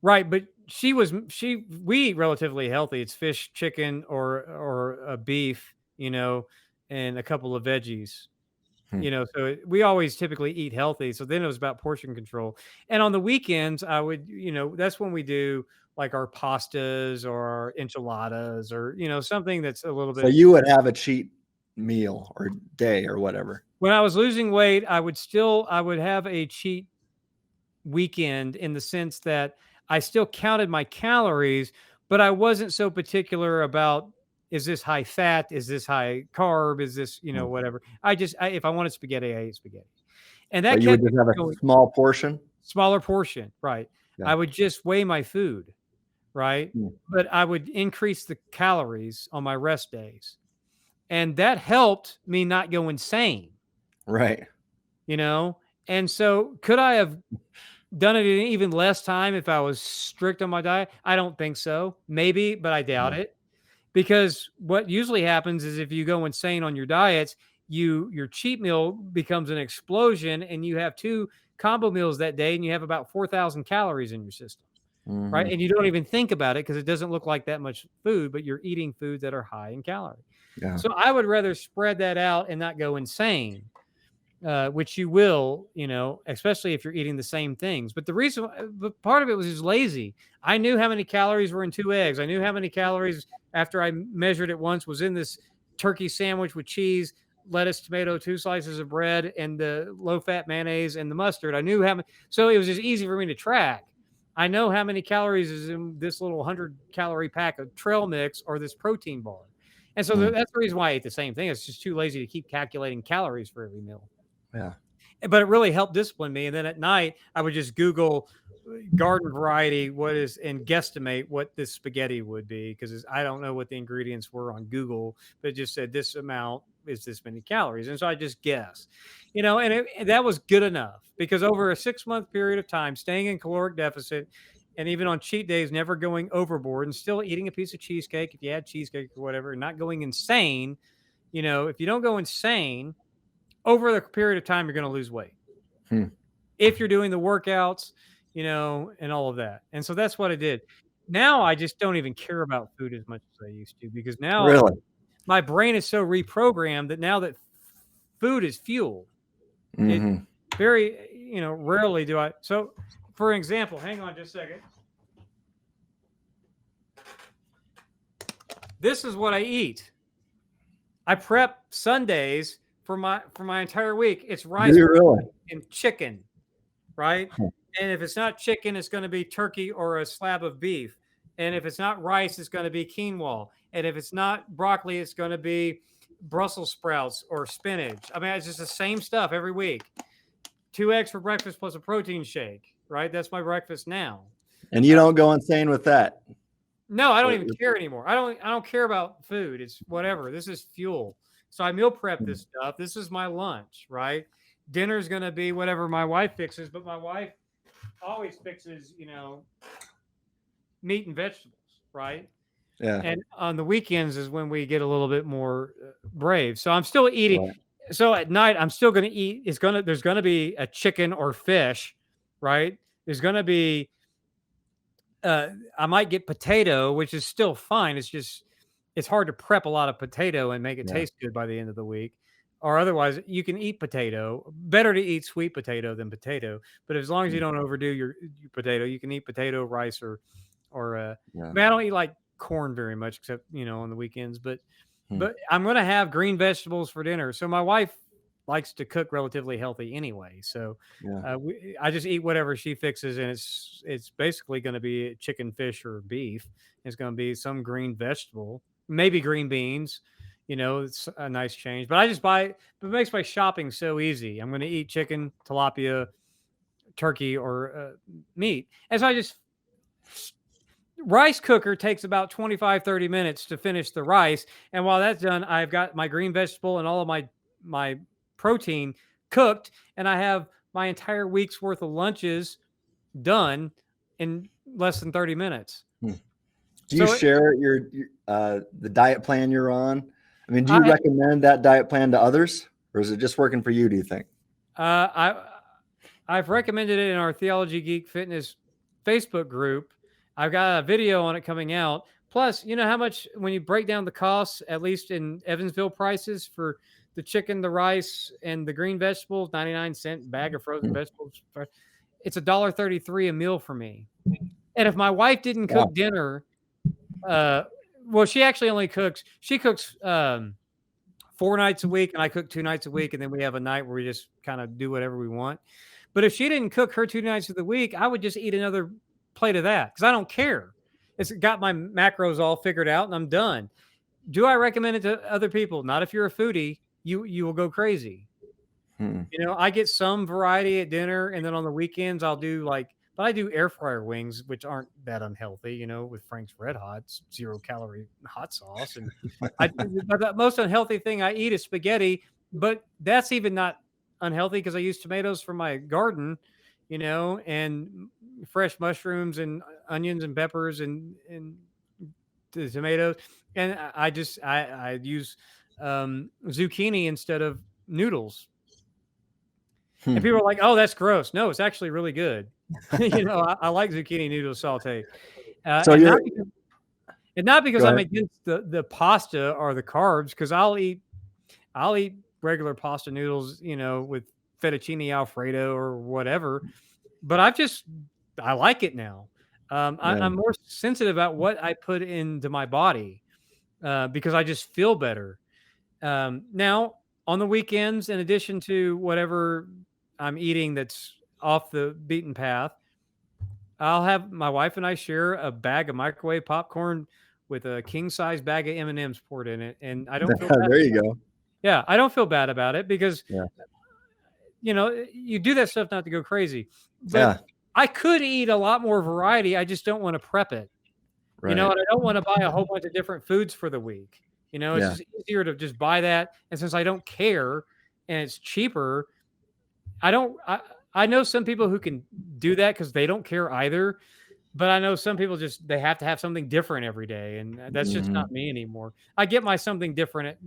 Right. But we eat relatively healthy. It's fish, chicken, or beef, and a couple of veggies. So we always typically eat healthy. So then it was about portion control. And on the weekends, I would, that's when we do like our pastas or our enchiladas or, something that's a little bit. So you would have a cheat meal or day or whatever. When I was losing weight, I would have a cheat weekend in the sense that I still counted my calories, but I wasn't so particular about, is this high fat? Is this high carb? Is this, whatever. If I wanted spaghetti, I ate spaghetti. And that you would just have a small portion? Smaller portion, right. Yeah. I would just weigh my food, right? But I would increase the calories on my rest days. And that helped me not go insane. Right. And so could I have done it in even less time if I was strict on my diet? I don't think so. Maybe, but I doubt it. Because what usually happens is if you go insane on your diets, your cheat meal becomes an explosion and you have 2 combo meals that day and you have about 4,000 calories in your system, right? And you don't even think about it because it doesn't look like that much food, but you're eating foods that are high in calorie. Yeah. So I would rather spread that out and not go insane. Which you will, especially if you're eating the same things. But part of it was just lazy. I knew how many calories were in 2 eggs. I knew how many calories after I measured it once was in this turkey sandwich with cheese, lettuce, tomato, 2 slices of bread, and the low-fat mayonnaise and the mustard. I knew how many. So it was just easy for me to track. I know how many calories is in this little 100-calorie pack of trail mix or this protein bar. And so that's the reason why I ate the same thing. It's just too lazy to keep calculating calories for every meal. Yeah. But it really helped discipline me. And then at night, I would just Google garden variety, and guesstimate what this spaghetti would be. Because I don't know what the ingredients were on Google, but it just said this amount is this many calories. And so I just guess, and that was good enough because over a 6-month period of time, staying in caloric deficit and even on cheat days, never going overboard and still eating a piece of cheesecake, if you had cheesecake or whatever, and not going insane, if you don't go insane, over the period of time, you're going to lose weight. If you're doing the workouts, and all of that. And so that's what I did. Now I just don't even care about food as much as I used to because now my brain is so reprogrammed that now that food is fuel, it very, rarely do I. So for example, hang on just a second. This is what I eat. I prep Sundays for my entire week. It's rice and chicken, right? And if it's not chicken, it's going to be turkey or a slab of beef. And if it's not rice, it's going to be quinoa. And if it's not broccoli, it's going to be Brussels sprouts or spinach. It's just the same stuff every week. 2 eggs for breakfast plus a protein shake, right? That's my breakfast now. And you don't go insane with that? No, I don't even care anymore. I don't care about food. It's whatever. This is fuel. So I meal prep this stuff. This is my lunch, right? Dinner's going to be whatever my wife fixes, but my wife always fixes, meat and vegetables. right? Yeah. And on the weekends is when we get a little bit more brave. So I'm still eating. Right. So at night, I'm still going to eat. There's going to be a chicken or fish, right? There's going to be, I might get potato, which is still fine. It's hard to prep a lot of potato and make it Yeah. taste good by the end of the week. Or otherwise, you can eat potato. Better to eat sweet potato than potato. But as long as you don't overdo your potato, you can eat potato, rice, or I mean, I don't eat like corn very much, except on the weekends. But I'm gonna have green vegetables for dinner. So my wife likes to cook relatively healthy anyway. So Yeah. I just eat whatever she fixes, and it's basically going to be chicken, fish, or beef. It's going to be some green vegetable, maybe green beans. It's a nice change. But I just buy. It makes my shopping so easy. I'm going to eat chicken, tilapia, turkey, or meat. And so I just rice cooker takes about 25-30 minutes to finish the rice, and while that's done, I've got my green vegetable and all of my protein cooked, and I have my entire week's worth of lunches done in less than 30 minutes. Do you share your the diet plan you're on? I mean, do you recommend that diet plan to others, or is it just working for you, do you think? I've recommended it in our Theology, Geek, Fitness Facebook group. I've got a video on it coming out. Plus, you know how much, when you break down the costs, at least in Evansville prices for the chicken, the rice, and the green vegetables, 99-cent bag of frozen vegetables, it's $1.33 a meal for me. And if my wife didn't cook dinner, well, she actually only cooks. She cooks 4 nights a week, and I cook 2 nights a week, and then we have a night where we just kind of do whatever we want. But if she didn't cook her 2 nights of the week, I would just eat another plate of that because I don't care. It's got my macros all figured out, and I'm done. Do I recommend it to other people? Not if you're a foodie. You will go crazy. I get some variety at dinner, and then on the weekends I'll do but I do air fryer wings, which aren't that unhealthy, with Frank's Red Hot, 0-calorie hot sauce. And the most unhealthy thing I eat is spaghetti, but that's even not unhealthy because I use tomatoes from my garden, and fresh mushrooms and onions and peppers and the tomatoes. And I use zucchini instead of noodles. And people are like, "Oh, that's gross." No, it's actually really good. I like zucchini noodle saute. Not because I'm against the pasta or the carbs, because I'll eat regular pasta noodles, with fettuccine Alfredo or whatever. But I like it now. I'm more sensitive about what I put into my body because I just feel better. Now, on the weekends, in addition to whatever I'm eating that's off the beaten path, I'll have my wife and I share a bag of microwave popcorn with a king size bag of M&Ms poured in it, and I don't feel bad. There you go. Yeah, I don't feel bad about it because you do that stuff not to go crazy. But I could eat a lot more variety. I just don't want to prep it. Right. And I don't want to buy a whole bunch of different foods for the week. It's just easier to just buy that. And since I don't care and it's cheaper, I know some people who can do that because they don't care either. But I know some people they have to have something different every day. And that's just not me anymore. I get my something different,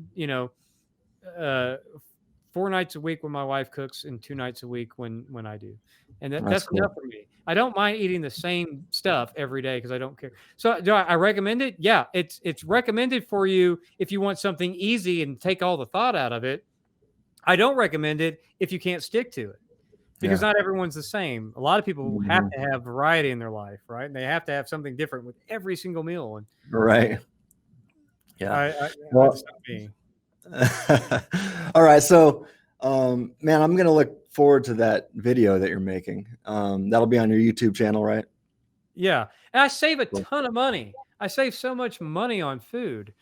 4 nights a week when my wife cooks and 2 nights a week when I do. And that's cool. Enough for me. I don't mind eating the same stuff every day because I don't care. So do I recommend it? Yeah, it's recommended for you if you want something easy and take all the thought out of it. I don't recommend it if you can't stick to it because not everyone's the same. A lot of people have to have variety in their life, right? And they have to have something different with every single meal. Right. Yeah. That's not me. All right. So, man, I'm going to look forward to that video that you're making. That'll be on your YouTube channel, right? Yeah. And I save a ton of money. I save so much money on food.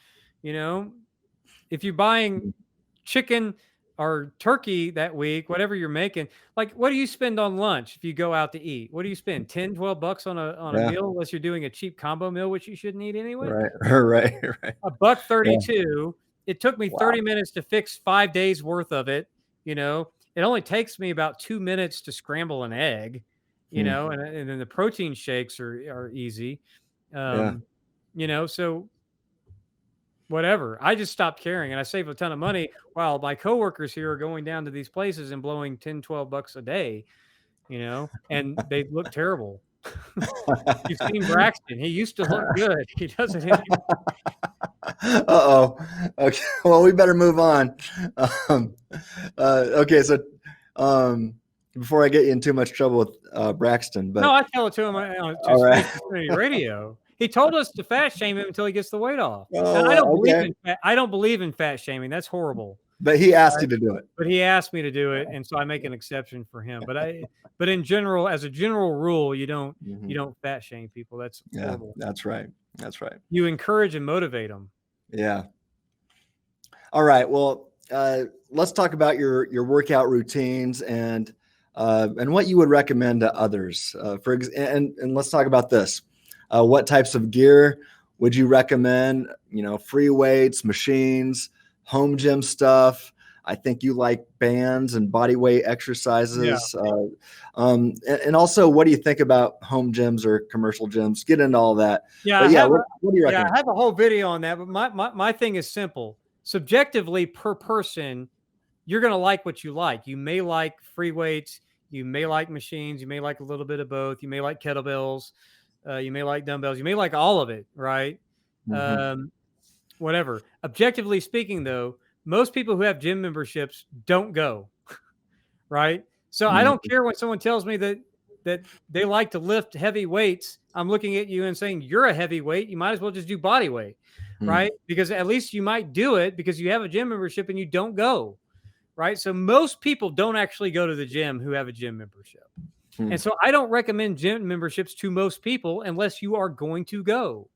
If you're buying chicken or turkey that week, whatever you're making, what do you spend on lunch if you go out to eat? What do you spend? $10-$12 on a meal unless you're doing a cheap combo meal, which you shouldn't eat anyway? Right. $1.32. Yeah. It took me 30 minutes to fix 5 days worth of it. It only takes me about 2 minutes to scramble an egg, and then the protein shakes are easy. So whatever. I just stopped caring and I save a ton of money while my coworkers here are going down to these places and blowing 10, 12 bucks a day, and they look terrible. You've seen Braxton. He used to look good. He doesn't anymore. Uh-oh. Okay. Well, we better move on. Okay. So, before I get you in too much trouble with Braxton, but no, I tell it to him on Trinity Radio. He told us to fat shame him until he gets the weight off. And I don't believe in fat shaming. That's horrible. But he asked you to do it. But he asked me to do it, and so I make an exception for him. But in general, as a general rule, you don't fat shame people. That's horrible. That's right. That's right. You encourage and motivate them. Yeah. All right. Well, let's talk about your workout routines and what you would recommend to others. And let's talk about this. What types of gear would you recommend? Free weights, machines, home gym stuff. I think you like bands and body weight exercises. Yeah. And also, what do you think about home gyms or commercial gyms? Get into all that. Yeah. What do you recommend? Yeah, I have a whole video on that, but my thing is simple. Subjectively, per person, you're going to like what you like. You may like free weights. You may like machines. You may like a little bit of both. You may like kettlebells. You may like dumbbells. You may like all of it, right? Mm-hmm. Whatever. Objectively speaking, though, most people who have gym memberships don't go, right? So I don't care when someone tells me that they like to lift heavy weights. I'm looking at you and saying, you're a heavyweight. You might as well just do body weight, right? Because at least you might do it because you have a gym membership and you don't go, right? So most people don't actually go to the gym who have a gym membership. And so I don't recommend gym memberships to most people unless you are going to go.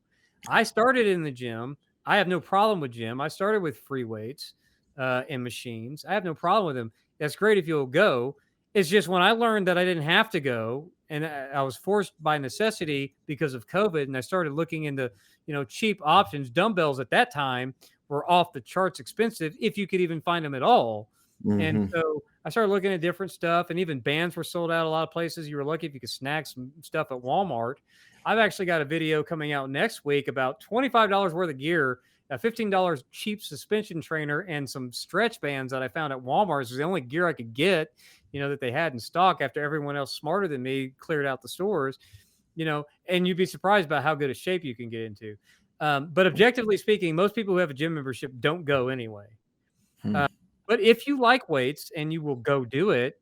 I started in the gym. I have no problem with gym. I started with free weights and machines. I have no problem with them. That's great if you'll go. It's just when I learned that I didn't have to go and I was forced by necessity because of COVID, and I started looking into, cheap options. Dumbbells at that time were off the charts expensive if you could even find them at all. Mm-hmm. And so I started looking at different stuff, and even bands were sold out a lot of places. You were lucky if you could snag some stuff at Walmart. I've actually got a video coming out next week about $25 worth of gear, a $15 cheap suspension trainer, and some stretch bands that I found at Walmart. It was the only gear I could get, that they had in stock after everyone else smarter than me cleared out the stores, and you'd be surprised about how good a shape you can get into. But objectively speaking, most people who have a gym membership don't go anyway. But if you like weights and you will go do it,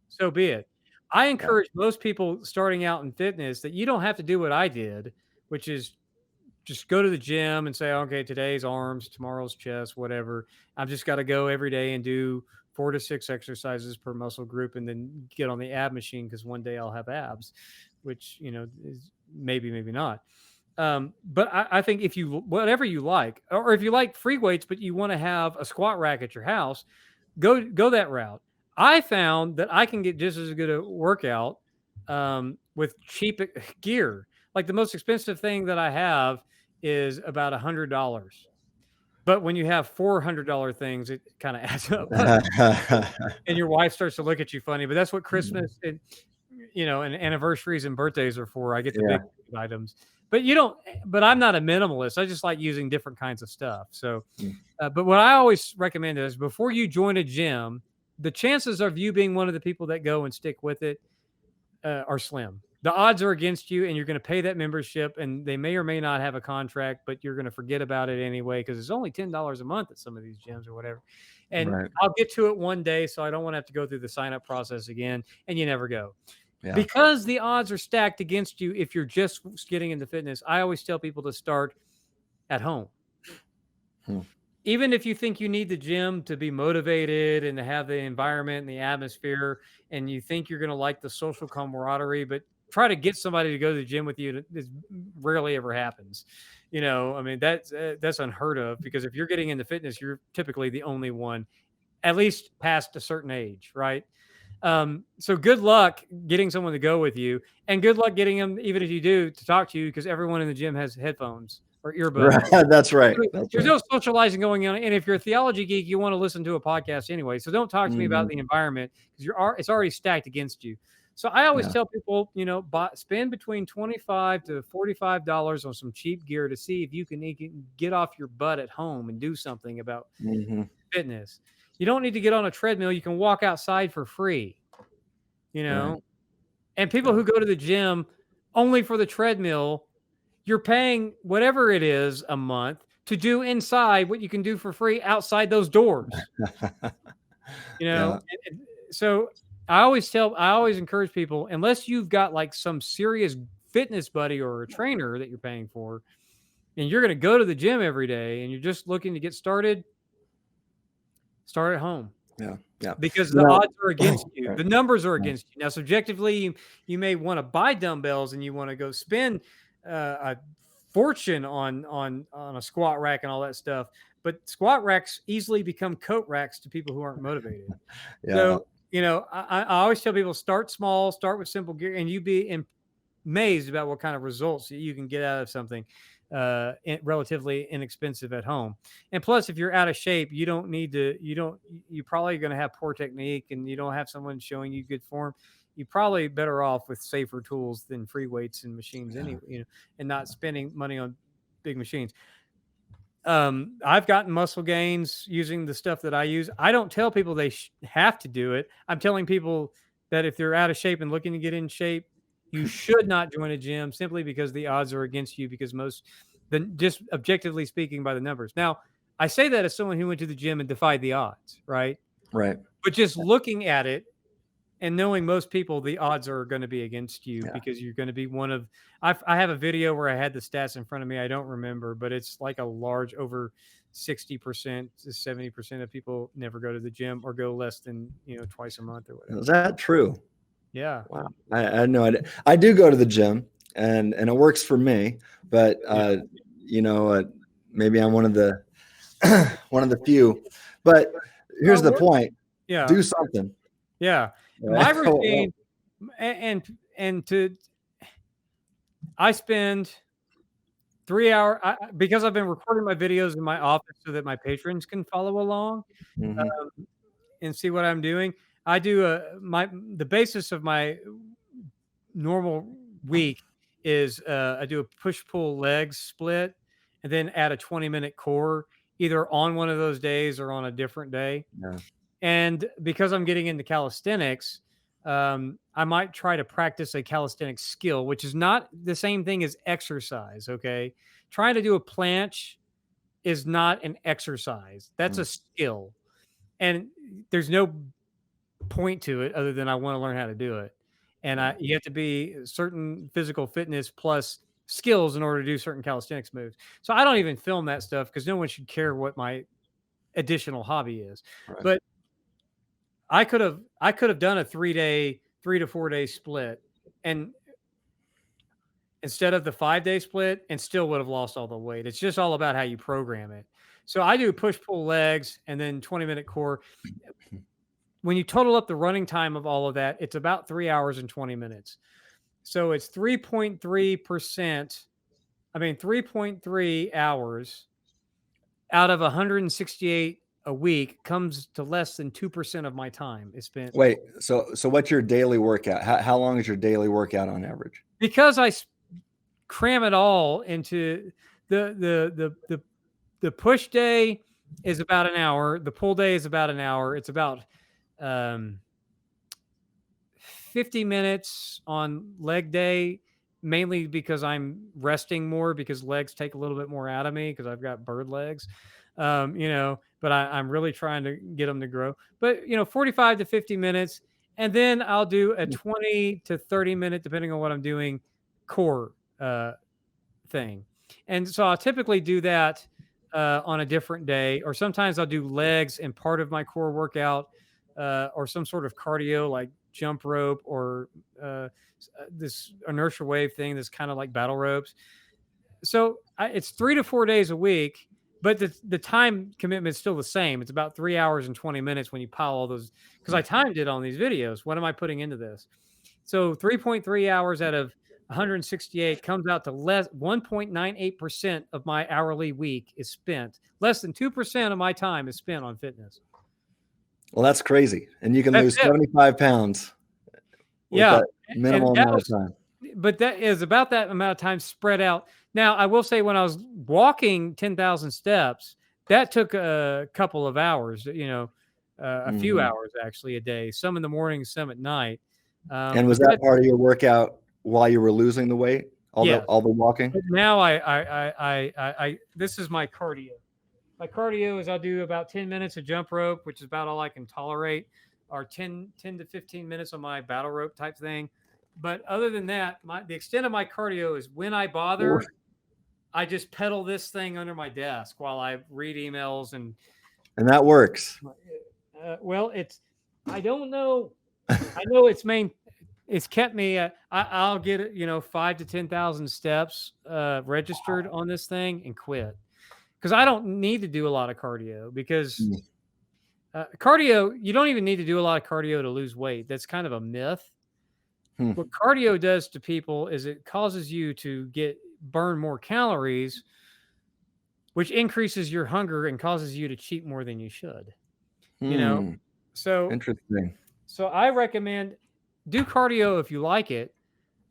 so be it. I encourage most people starting out in fitness that you don't have to do what I did, which is just go to the gym and say, okay, today's arms, tomorrow's chest, whatever. I've just got to go every day and do 4 to 6 exercises per muscle group and then get on the ab machine because one day I'll have abs, which, is maybe not. But I think if whatever you like, or if you like free weights, but you want to have a squat rack at your house, go that route. I found that I can get just as good a workout with cheap gear. Like the most expensive thing that I have is about $100. But when you have $400 things, it kind of adds up. And your wife starts to look at you funny. But that's what Christmas and anniversaries and birthdays are for. I get the big items. But I'm not a minimalist. I just like using different kinds of stuff. So, but what I always recommend is before you join a gym, the chances of you being one of the people that go and stick with it are slim. The odds are against you, and you're going to pay that membership, and they may or may not have a contract, but you're going to forget about it anyway because it's only $10 a month at some of these gyms or whatever. And I'll get to it one day, so I don't want to have to go through the sign-up process again, and you never go. Yeah. Because the odds are stacked against you if you're just getting into fitness, I always tell people to start at home. Even if you think you need the gym to be motivated and to have the environment and the atmosphere, and you think you're going to like the social camaraderie, but try to get somebody to go to the gym with you. It rarely ever happens. That's unheard of because if you're getting into fitness, you're typically the only one, at least past a certain age, right? So good luck getting someone to go with you, and good luck getting them, even if you do, to talk to you, because everyone in the gym has headphones or earbuds. Right. That's right. There's no socializing going on. And if you're a theology geek, you want to listen to a podcast anyway. So don't talk to me about the environment because it's already stacked against you. So I always tell people, spend between $25 to $45 on some cheap gear to see if you can get off your butt at home and do something about fitness. You don't need to get on a treadmill. You can walk outside for free, Right. And people who go to the gym only for the treadmill, you're paying whatever it is a month to do inside what you can do for free outside those doors. So I always encourage people, unless you've got like some serious fitness buddy or a trainer that you're paying for, and you're going to go to the gym every day and you're just looking to get started, start at home. Yeah. Because the odds are against you. Right. The numbers are against you. Now, subjectively, you may want to buy dumbbells and you want to go spend a fortune on a squat rack and all that stuff. But squat racks easily become coat racks to people who aren't motivated. So, I always tell people, start small, start with simple gear, and you'd be amazed about what kind of results you can get out of something relatively inexpensive at home. And plus, if you're out of shape, you're probably going to have poor technique and you don't have someone showing you good form. You're probably better off with safer tools than free weights and machines anyway, and not spending money on big machines. I've gotten muscle gains using the stuff that I use. I don't tell people they have to do it. I'm telling people that if they're out of shape and looking to get in shape, you should not join a gym simply because the odds are against you, because just objectively speaking by the numbers. Now, I say that as someone who went to the gym and defied the odds, right? Right. But just looking at it and knowing most people, the odds are going to be against you because you're going to be one of, I have a video where I had the stats in front of me. I don't remember, but it's like a large over 60% to 70% of people never go to the gym or go less than, twice a month or whatever. Is that true? Yeah. Wow. I had no idea. I do go to the gym and it works for me, but maybe I'm one of the few. But here's the point. Yeah. Do something. Yeah. My routine I spend 3 hours because I've been recording my videos in my office so that my patrons can follow along and see what I'm doing. I do the basis of my normal week is I do a push-pull legs split and then add a 20-minute core either on one of those days or on a different day. Yeah. And because I'm getting into calisthenics, I might try to practice a calisthenics skill, which is not the same thing as exercise, okay? Trying to do a planche is not an exercise. That's a skill. And there's no point to it other than I want to learn how to do it. And you have to be certain physical fitness plus skills in order to do certain calisthenics moves. So I don't even film that stuff because no one should care what my additional hobby is. Right. But I could have done a 3 to 4 day split and instead of the 5 day split and still would have lost all the weight. It's just all about how you program it. So I do push pull legs and then 20-minute core. When you total up the running time of all of that, it's about 3 hours and 20 minutes. So it's 3.3 hours out of 168 a week comes to less than 2% of my time is spent. Wait, so what's your daily workout? How long is your daily workout on average? Because I cram it all into the push day is about an hour. The pull day is about an hour. It's about 50 minutes on leg day, mainly because I'm resting more because legs take a little bit more out of me because I've got bird legs, but I'm really trying to get them to grow. But, 45 to 50 minutes. And then I'll do a 20 to 30 minute, depending on what I'm doing, core thing. And so I'll typically do that on a different day, or sometimes I'll do legs and part of my core workout or some sort of cardio like jump rope or this inertial wave thing that's kind of like battle ropes. So it's 3 to 4 days a week, but the time commitment is still the same. It's about 3 hours and 20 minutes when you pile all those, because I timed it on these videos. What am I putting into this? So 3.3 hours out of 168 comes out to less 1.98% of my hourly week is spent. Less than 2% of my time is spent on fitness. Well, that's crazy. And you can lose 75 pounds. with that minimal amount of time. But that is about that amount of time spread out. Now, I will say when I was walking 10,000 steps, that took a couple of hours, a few hours actually a day, some in the morning, some at night. And was that part of your workout while you were losing the weight? All the walking? But now I this is my cardio. My cardio is I'll do about 10 minutes of jump rope, which is about all I can tolerate, or 10 to 15 minutes on my battle rope type thing. But other than that, the extent of my cardio is when I bother, I just pedal this thing under my desk while I read emails and that works. Well, I don't know. I know it's kept me. I'll get 5 to 10,000 steps registered on this thing and quit because I don't need to do a lot of cardio because cardio. You don't even need to do a lot of cardio to lose weight. That's kind of a myth. What cardio does to people is it causes you to burn more calories, which increases your hunger and causes you to cheat more than you should. So interesting. So I recommend do cardio if you like it.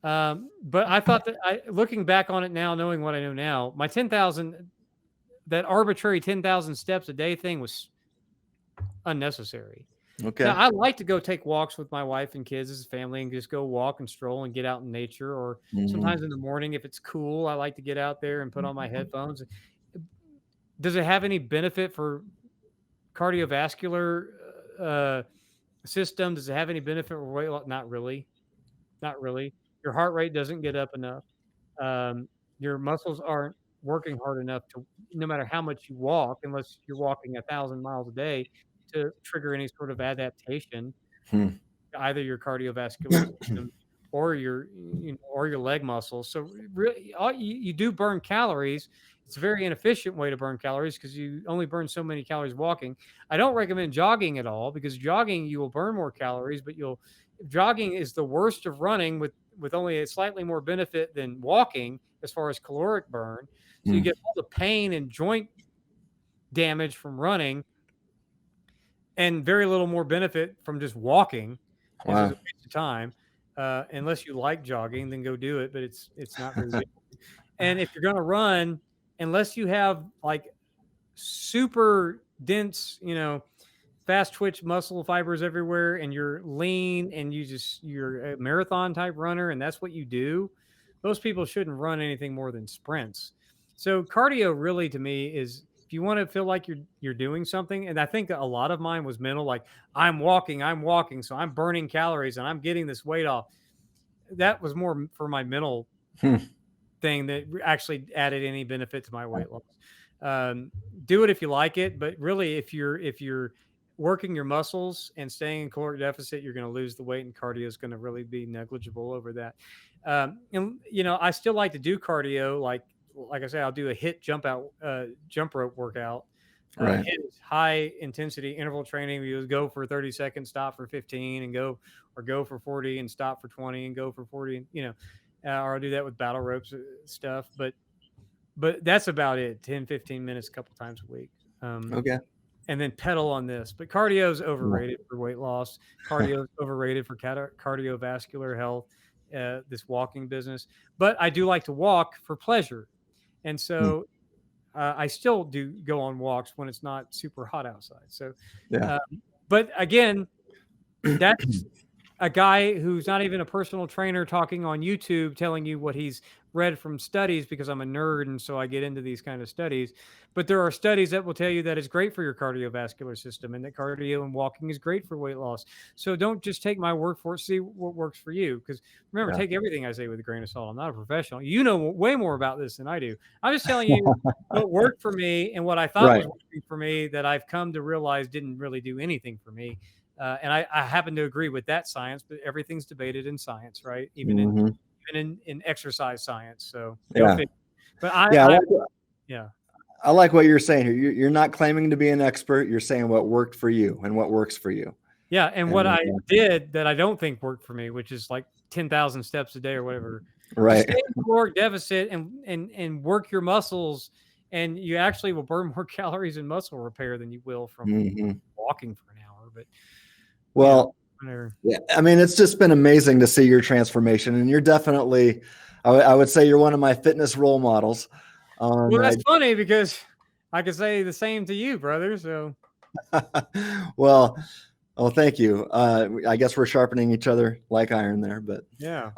But I thought that looking back on it now, knowing what I know now, my 10,000, that arbitrary 10,000 steps a day thing was unnecessary. Okay. Now, I like to go take walks with my wife and kids as a family and just go walk and stroll and get out in nature. Or sometimes in the morning, if it's cool, I like to get out there and put on my headphones. Does it have any benefit for cardiovascular system? Does it have any benefit for weight loss? Not really. Your heart rate doesn't get up enough. Your muscles aren't working hard enough to, no matter how much you walk, unless you're walking 1,000 miles a day, to trigger any sort of adaptation, either your cardiovascular system or your leg muscles. So really, you do burn calories. It's a very inefficient way to burn calories because you only burn so many calories walking. I don't recommend jogging at all because jogging, you will burn more calories, but jogging is the worst of running with only a slightly more benefit than walking as far as caloric burn. So you get all the pain and joint damage from running and very little more benefit from just walking. Wow. It's a waste of time. Unless you like jogging, then go do it, but it's not very good. And if you're going to run, unless you have like super dense, fast twitch muscle fibers everywhere and you're lean and you're a marathon type runner and that's what you do, those people shouldn't run anything more than sprints. So cardio really to me is if you want to feel like you're doing something, and I think a lot of mine was mental, like I'm walking, so I'm burning calories and I'm getting this weight off. That was more for my mental thing that actually added any benefit to my weight loss. Do it if you like it, but really if you're working your muscles and staying in caloric deficit, you're going to lose the weight, and cardio is going to really be negligible over that. And I still like to do cardio. Like I said, I'll do a HIIT jump rope workout. Right. HIIT is high intensity interval training. You go for 30 seconds, stop for 15, and go for 40 and stop for 20 and go for 40. Or I'll do that with battle ropes stuff. But that's about it. 10, 15 minutes, a couple times a week. Okay. And then pedal on this. But cardio is overrated for weight loss. Cardio is overrated for cardiovascular health, this walking business. But I do like to walk for pleasure. And so I still do go on walks when it's not super hot outside. So, but again, that's a guy who's not even a personal trainer talking on YouTube telling you what he's read from studies, because I'm a nerd and so I get into these kind of studies. But there are studies that will tell you that it's great for your cardiovascular system and that cardio and walking is great for weight loss. So don't just take my word for it. See what works for you. Because remember, take everything I say with a grain of salt. I'm not a professional. You know way more about this than I do. I'm just telling you what worked for me and what I thought was working for me that I've come to realize didn't really do anything for me. And I happen to agree with that science, but everything's debated in science, right? Even in exercise science. So, but I like what you're saying here. You're not claiming to be an expert. You're saying what worked for you and what works for you. Yeah. And what I did that I don't think worked for me, which is like 10,000 steps a day or whatever. Right. Stay in caloric deficit and work your muscles, and you actually will burn more calories in muscle repair than you will from walking for an hour. But Yeah, I mean, it's just been amazing to see your transformation, and you're definitely, I would say, you're one of my fitness role models. Well, that's funny because I could say the same to you, brother. So, well, thank you. I guess we're sharpening each other like iron there, but yeah.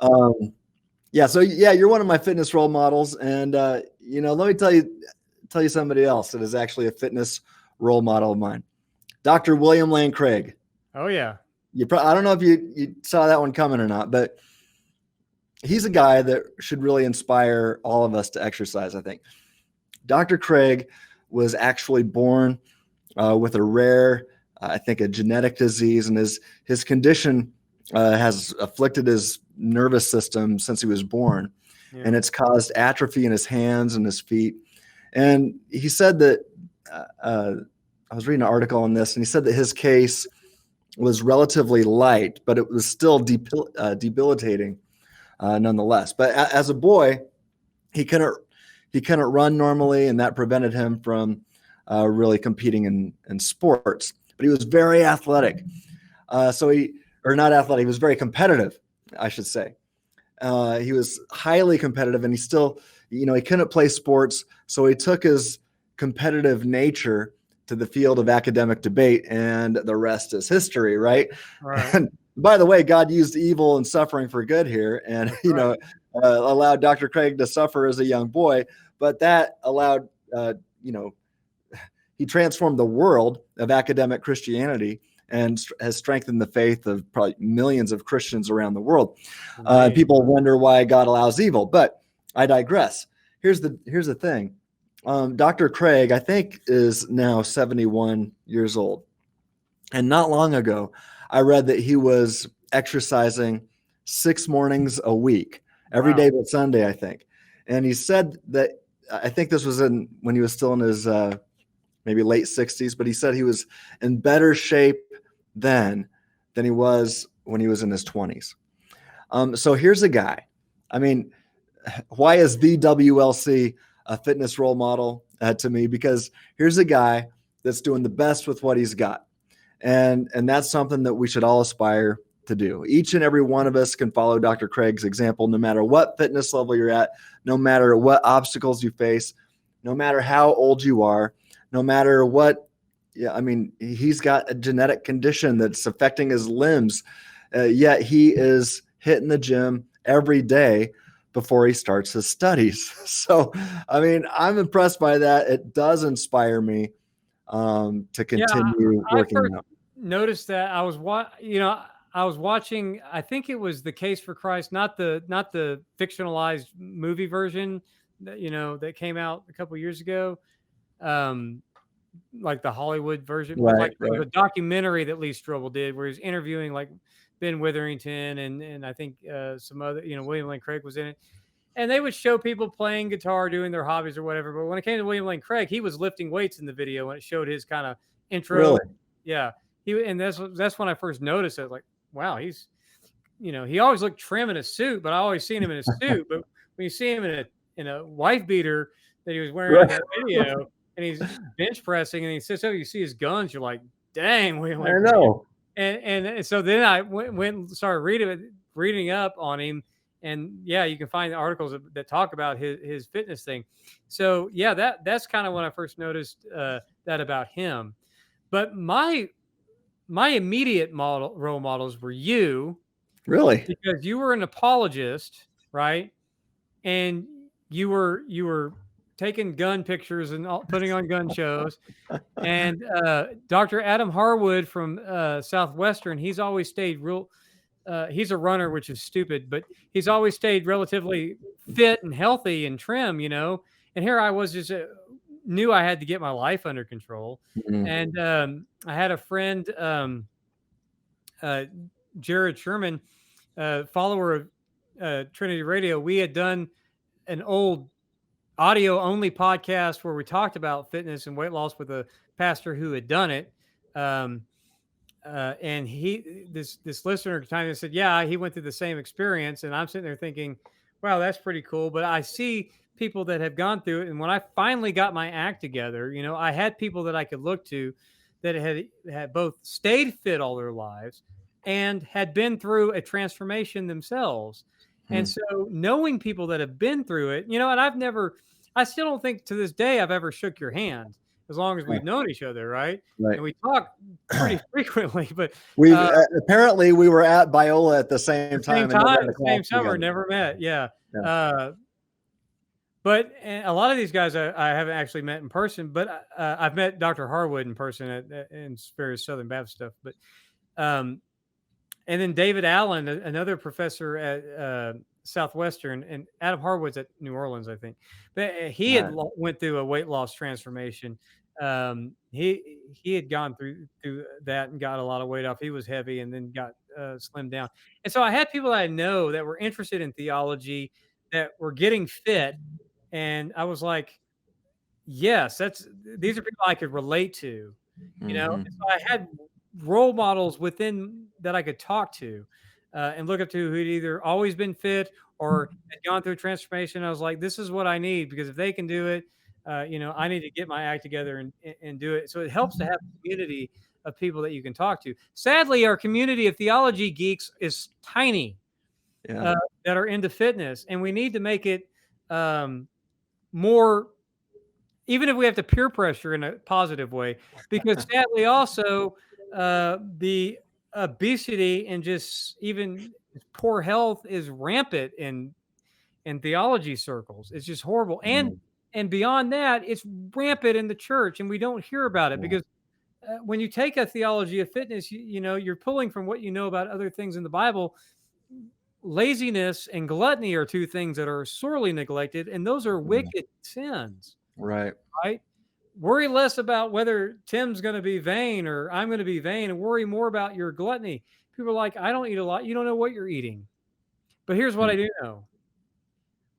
Yeah. So yeah, you're one of my fitness role models, and let me tell you somebody else that is actually a fitness role model of mine, Dr. William Lane Craig. Oh yeah. I don't know if you saw that one coming or not, but he's a guy that should really inspire all of us to exercise, I think. Dr. Craig was actually born with a rare, I think, a genetic disease, and his condition has afflicted his nervous system since he was born, and it's caused atrophy in his hands and his feet. And he said that I was reading an article on this, and he said that his case was relatively light, but it was still debilitating nonetheless. But as a boy, he couldn't run normally, and that prevented him from really competing in sports. But he was very athletic. Not athletic, he was very competitive, I should say. He was highly competitive, and he still, he couldn't play sports, so he took his competitive nature to the field of academic debate, and the rest is history, right? And by the way, God used evil and suffering for good here, and allowed Dr. Craig to suffer as a young boy, but that allowed he transformed the world of academic Christianity and has strengthened the faith of probably millions of Christians around the world. People wonder why God allows evil, but I digress. Here's the thing. Dr. Craig, I think, is now 71 years old. And not long ago, I read that he was exercising 6 mornings a week, every day but Sunday, I think. And he said that, I think this was when he was still in his maybe late 60s, but he said he was in better shape then than he was when he was in his 20s. So here's a guy. I mean, why is the WLC a fitness role model to me? Because here's a guy that's doing the best with what he's got. And that's something that we should all aspire to do. Each and every one of us can follow Dr. Craig's example, no matter what fitness level you're at, no matter what obstacles you face, no matter how old you are, no matter what. I mean, he's got a genetic condition that's affecting his limbs, yet he is hitting the gym every day before he starts his studies. So, I mean, I'm impressed by that. It does inspire me to continue working out. Noticed that I was watching, I think it was The Case for Christ, not the fictionalized movie version that came out a couple years ago. Like the Hollywood version, the documentary that Lee Strobel did, where he was interviewing like Ben Witherington and I think some other, William Lane Craig was in it. And they would show people playing guitar, doing their hobbies or whatever. But when it came to William Lane Craig, he was lifting weights in the video, and it showed his kind of intro. Really? Yeah. That's when I first noticed it. Like, wow, he's, he always looked trim in a suit, but I always seen him in a suit. But when you see him in a wife beater that he was wearing in that video, and he's bench pressing, and he sits over, you see his guns, you're like, dang, William Lane Craig. I know. And so then I went and started reading up on him. And yeah, you can find the articles that talk about his fitness thing. So yeah, that's kind of when I first noticed that about him. But my immediate role models were you. Really? Because you were an apologist, right? And you were taking gun pictures and putting on gun shows. And Dr. Adam Harwood from Southwestern, he's always stayed real. He's a runner, which is stupid, but he's always stayed relatively fit and healthy and trim, And here I was just knew I had to get my life under control. Mm-hmm. And I had a friend, Jared Sherman, follower of Trinity Radio. We had done an old audio only podcast where we talked about fitness and weight loss with a pastor who had done it. And this listener kind of said, yeah, he went through the same experience. And I'm sitting there thinking, wow, that's pretty cool. But I see people that have gone through it. And when I finally got my act together, I had people that I could look to that had both stayed fit all their lives and had been through a transformation themselves. And so knowing people that have been through it, and I still don't think to this day I've ever shook your hand as long as we've known each other, right? Right. And we talk pretty frequently, but we apparently we were at Biola at the same time. Same summer, never met. Yeah. But a lot of these guys I haven't actually met in person, but I've met Dr. Harwood in person in various Southern Baptist stuff. But and then David Allen, another professor at Southwestern, and Adam Harwood's at New Orleans, I think. But he had went through a weight loss transformation. He had gone through that and got a lot of weight off. He was heavy and then got slimmed down. And so I had people that I know that were interested in theology, that were getting fit. And I was like, yes, these are people I could relate to, you know. And so I had role models within that I could talk to and look up to, who'd either always been fit or had gone through a transformation. I was like, this is what I need, because if they can do it, you know, I need to get my act together and do it. So it helps to have a community of people that you can talk to. Sadly, our community of theology geeks is tiny, that are into fitness, and we need to make it more, even if we have to peer pressure in a positive way, because sadly also the obesity and just even poor health is rampant in theology circles. It's just horrible. And beyond that, it's rampant in the church, and we don't hear about it because when you take a theology of fitness, you know, you're pulling from what you know about other things in the Bible. Laziness and gluttony are two things that are sorely neglected, and those are wicked sins. Right. Worry less about whether Tim's going to be vain or I'm going to be vain, and worry more about your gluttony. People are like, I don't eat a lot. You don't know what you're eating. But here's what I do know.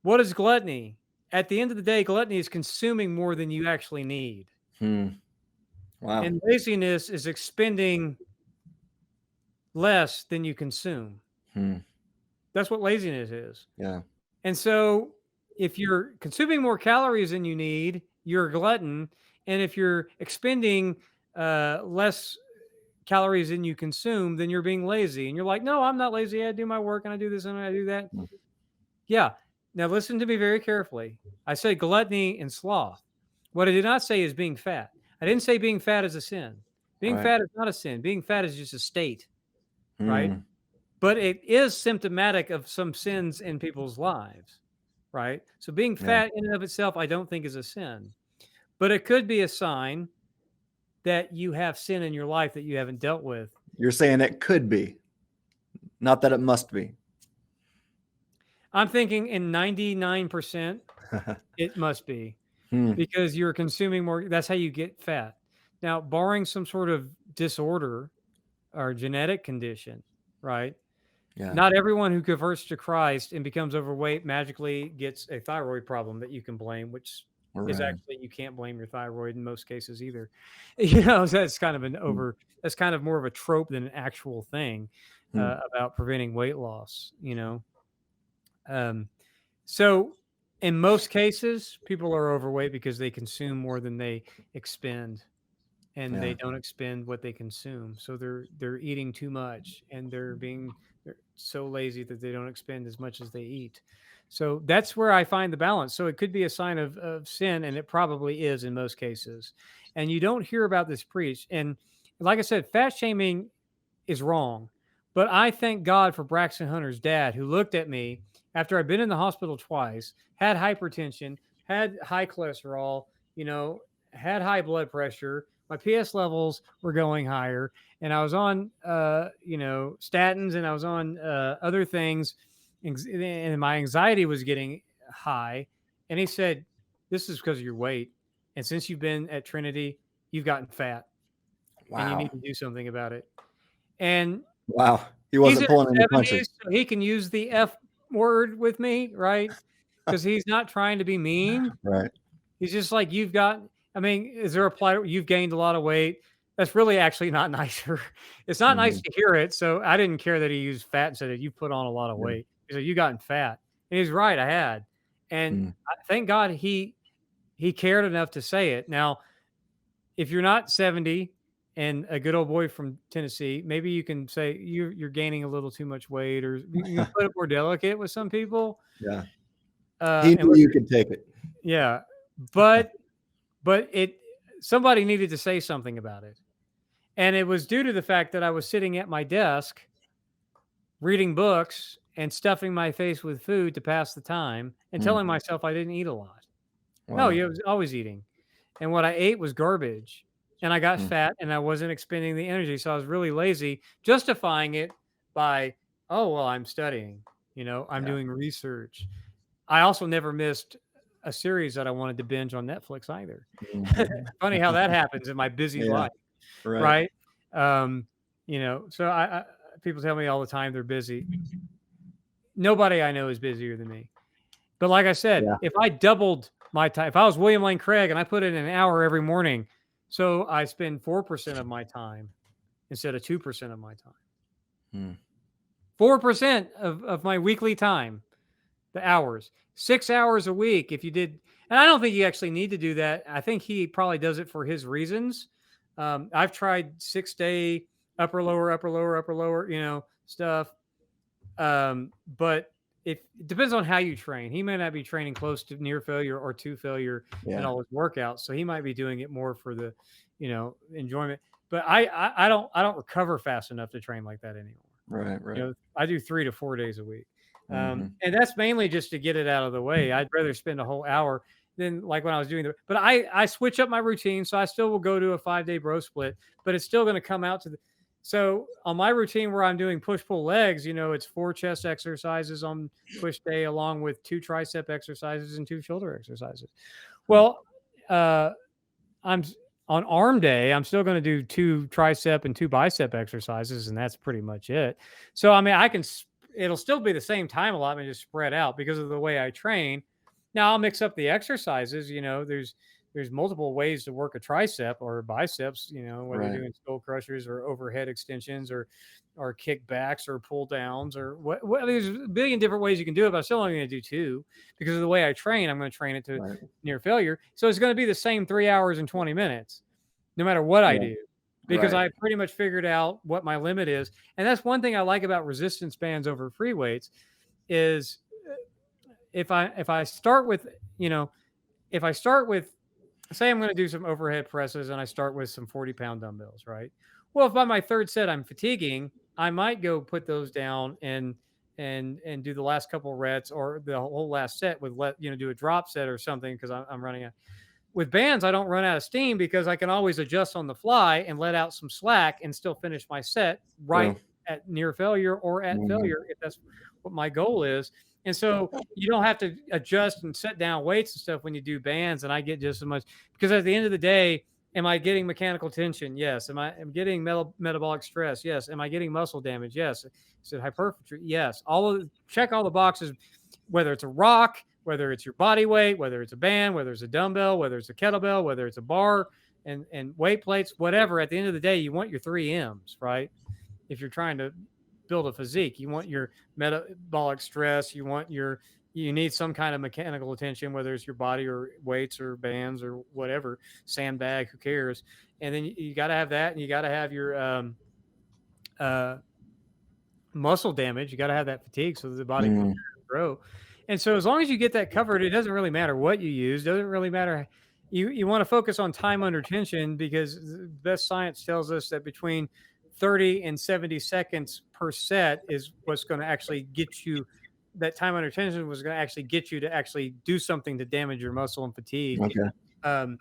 What is gluttony? At the end of the day, gluttony is consuming more than you actually need. Wow. And laziness is expending less than you consume. That's what laziness is. Yeah. And so if you're consuming more calories than you need, you're a glutton. And if you're expending less calories than you consume, then you're being lazy. And you're like, no, I'm not lazy. I do my work and I do this and I do that. Yeah. Now listen to me very carefully. I say gluttony and sloth. What I did not say is being fat. I didn't say being fat is a sin. Being fat is not a sin. Being fat is just a state, right? But it is symptomatic of some sins in people's lives, right? So being fat in and of itself, I don't think is a sin. But it could be a sign that you have sin in your life that you haven't dealt with. You're saying it could be, not that it must be. I'm thinking in 99%, it must be. Because you're consuming more. That's how you get fat. Now, barring some sort of disorder or genetic condition, right? Yeah. Not everyone who converts to Christ and becomes overweight magically gets a thyroid problem that you can blame, which is actually, you can't blame your thyroid in most cases either. You know, that's kind of that's kind of more of a trope than an actual thing about preventing weight loss, you know? So in most cases, people are overweight because they consume more than they expend, and they don't expend what they consume. So they're eating too much, and they're so lazy that they don't expend as much as they eat. So that's where I find the balance. So it could be a sign of sin, and it probably is in most cases. And you don't hear about this preached. And like I said, fat shaming is wrong. But I thank God for Braxton Hunter's dad, who looked at me after I'd been in the hospital twice, had hypertension, had high cholesterol, you know, had high blood pressure. My PS levels were going higher, and I was on, you know, statins, and I was on other things, and my anxiety was getting high. And he said, this is because of your weight. And since you've been at Trinity, you've gotten fat. Wow. And you need to do something about it. And wow, he wasn't pulling any punches. So he can use the F word with me, right? Because he's not trying to be mean. Right. He's just like, I mean, is there a plight? You've gained a lot of weight. That's really actually not nicer. It's not nice to hear it. So I didn't care that he used fat and said that you put on a lot of weight. He said, you gotten fat. And he's right. I had. And thank God he cared enough to say it. Now, if you're not 70 and a good old boy from Tennessee, maybe you can say you're gaining a little too much weight, or you can put it more delicate with some people. Yeah. He And knew you could take it. yeah, but somebody needed to say something about it. And it was due to the fact that I was sitting at my desk reading books and stuffing my face with food to pass the time and telling myself I didn't eat a lot. No, Wow. I was always eating. And what I ate was garbage. And I got fat and I wasn't expending the energy. So I was really lazy, justifying it by, oh, well, I'm studying, I'm doing research. I also never missed a series that I wanted to binge on Netflix either. Funny how that happens in my busy life, right? So I people tell me all the time they're busy. Nobody I know is busier than me. But like I said, if I doubled my time, if I was William Lane Craig and I put in an hour every morning, so I spend 4% of my time instead of 2% of my time. 4% of my weekly time, the hours, 6 hours a week. If you did, and I don't think you actually need to do that. I think he probably does it for his reasons. I've tried 6-day upper lower, stuff. But it depends on how you train. He may not be training close to near failure or to failure in all his workouts. So he might be doing it more for the, enjoyment. But I don't recover fast enough to train like that anymore. Right. I do 3 to 4 days a week. And that's mainly just to get it out of the way. I'd rather spend a whole hour than like when I was doing but I switch up my routine. So I still will go to a 5-day bro split, but it's still going to come out to so on my routine where I'm doing push-pull legs, it's 4 chest exercises on push day, along with 2 tricep exercises and 2 shoulder exercises. Well, I'm on arm day, I'm still going to do 2 tricep and 2 bicep exercises, and that's pretty much it. So, I mean, it'll still be the same time allotment, just spread out because of the way I train. Now I'll mix up the exercises, there's multiple ways to work a tricep or biceps, whether you're doing skull crushers or overhead extensions or kickbacks or pull downs or what there's a billion different ways you can do it, but I'm still only going to do 2 because of the way I train. I'm going to train it to near failure. So it's going to be the same 3 hours and 20 minutes, no matter what I do, because I pretty much figured out what my limit is. And that's one thing I like about resistance bands over free weights is if I start with, say I'm going to do some overhead presses and I start with some 40-pound dumbbells, right? Well, if by my 3rd set I'm fatiguing, I might go put those down and do the last couple of reps or the whole last set with do a drop set or something because I'm running out. With bands, I don't run out of steam because I can always adjust on the fly and let out some slack and still finish my set at near failure or at failure if that's what my goal is. And so you don't have to adjust and set down weights and stuff when you do bands. And I get just as much because at the end of the day, am I getting mechanical tension? Yes. Am I getting metabolic stress? Yes. Am I getting muscle damage? Yes. Is it hypertrophy? Yes. Check all the boxes, whether it's a rock, whether it's your body weight, whether it's a band, whether it's a dumbbell, whether it's a kettlebell, whether it's a bar and weight plates, whatever. At the end of the day, you want your 3 M's, right? If you're trying to build a physique, you want your metabolic stress, you need some kind of mechanical attention, whether it's your body or weights or bands or whatever, sandbag, who cares? And then you got to have that, and you got to have your muscle damage. You got to have that fatigue so that the body can grow. And so as long as you get that covered, it doesn't really matter what you use. It doesn't really matter. You want to focus on time under tension because the best science tells us that between 30 and 70 seconds per set is what's going to actually get you that time under tension was going to actually get you to actually do something to damage your muscle and fatigue. Okay.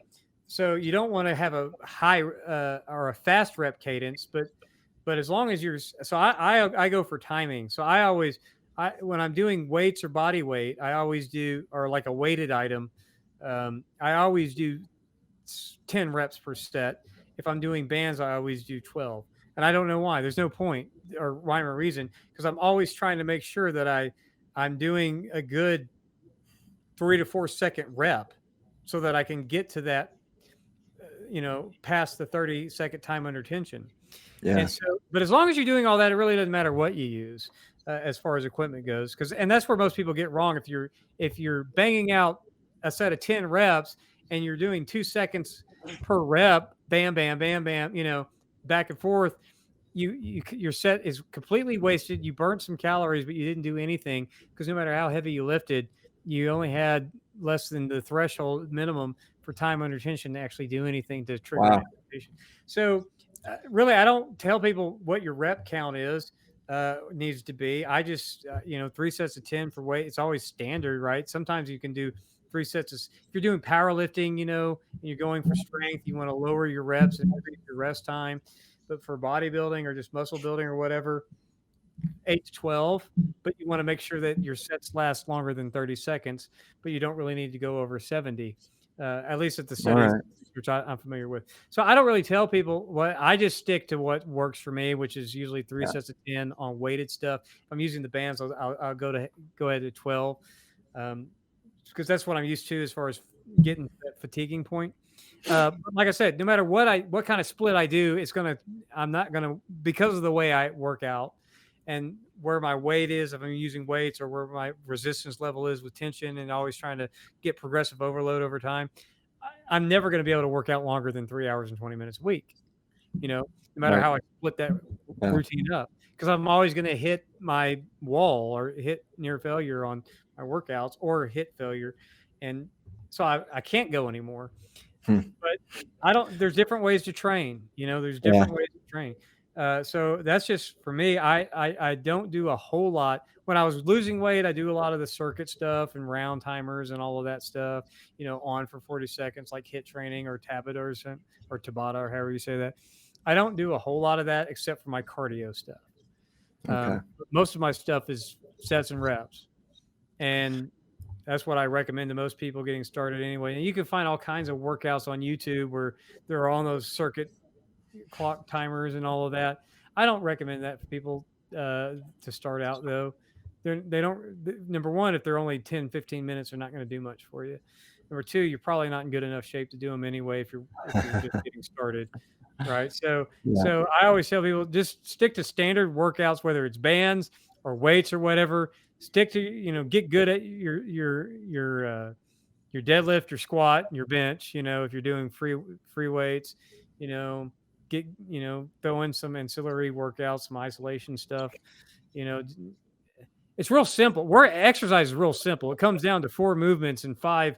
So you don't want to have a high or a fast rep cadence, but as long as I go for timing. So when I'm doing weights or body weight, I always do, or like a weighted item, I always do 10 reps per set. If I'm doing bands, I always do 12. And I don't know why. There's no point or rhyme or reason because I'm always trying to make sure that I'm doing a good 3 to 4 second rep so that I can get to that, past the 30-second time under tension. Yeah. And so, but as long as you're doing all that, it really doesn't matter what you use as far as equipment goes. And that's where most people get wrong. If you're banging out a set of 10 reps and you're doing 2 seconds per rep, bam, bam, bam, bam, back and forth, your set is completely wasted. You burnt some calories, but you didn't do anything because no matter how heavy you lifted, you only had less than the threshold minimum for time under tension to actually do anything to trigger an activation. So really, I don't tell people what your rep count is needs to be. I just 3 sets of 10 for weight. It's always standard, right? Sometimes you can do 3 sets of, if you're doing powerlifting, and you're going for strength, you want to lower your reps and increase your rest time. But for bodybuilding or just muscle building or whatever, 8 to 12, but you want to make sure that your sets last longer than 30 seconds, but you don't really need to go over 70, at least at the settings which I'm familiar with. So I don't really tell people what, I just stick to what works for me, which is usually 3 sets of 10 on weighted stuff. If I'm using the bands, I'll go ahead to 12, because that's what I'm used to as far as getting that fatiguing point. Like I said, no matter what kind of split I do, I'm not gonna, because of the way I work out and where my weight is, if I'm using weights, or where my resistance level is with tension, and always trying to get progressive overload over time, I'm never going to be able to work out longer than 3 hours and 20 minutes a week, no matter how I split that routine up, because I'm always going to hit my wall or hit near failure on my workouts, or hit failure. And so I can't go anymore. But there's different ways to train, there's different ways to train. So that's just for me. I don't do a whole lot. When I was losing weight, I do a lot of the circuit stuff and round timers and all of that stuff, on for 40 seconds, like HIIT training or Tabata or Tabata, or however you say that. I don't do a whole lot of that except for my cardio stuff. Most of my stuff is sets and reps. And that's what I recommend to most people getting started anyway. And you can find all kinds of workouts on YouTube where they're on those circuit clock timers and all of that. I don't recommend that for people to start out, though. They don't, number one, if they're only 10, 15 minutes, they're not going to do much for you. Number two, you're probably not in good enough shape to do them anyway if you're just getting started. Right. So I always tell people, just stick to standard workouts, whether it's bands or weights or whatever. Stick to, get good at your deadlift, your squat, your bench, if you're doing free weights, get, throw in some ancillary workouts, some isolation stuff. It's real simple. Exercise is real simple. It comes down to 4 movements and five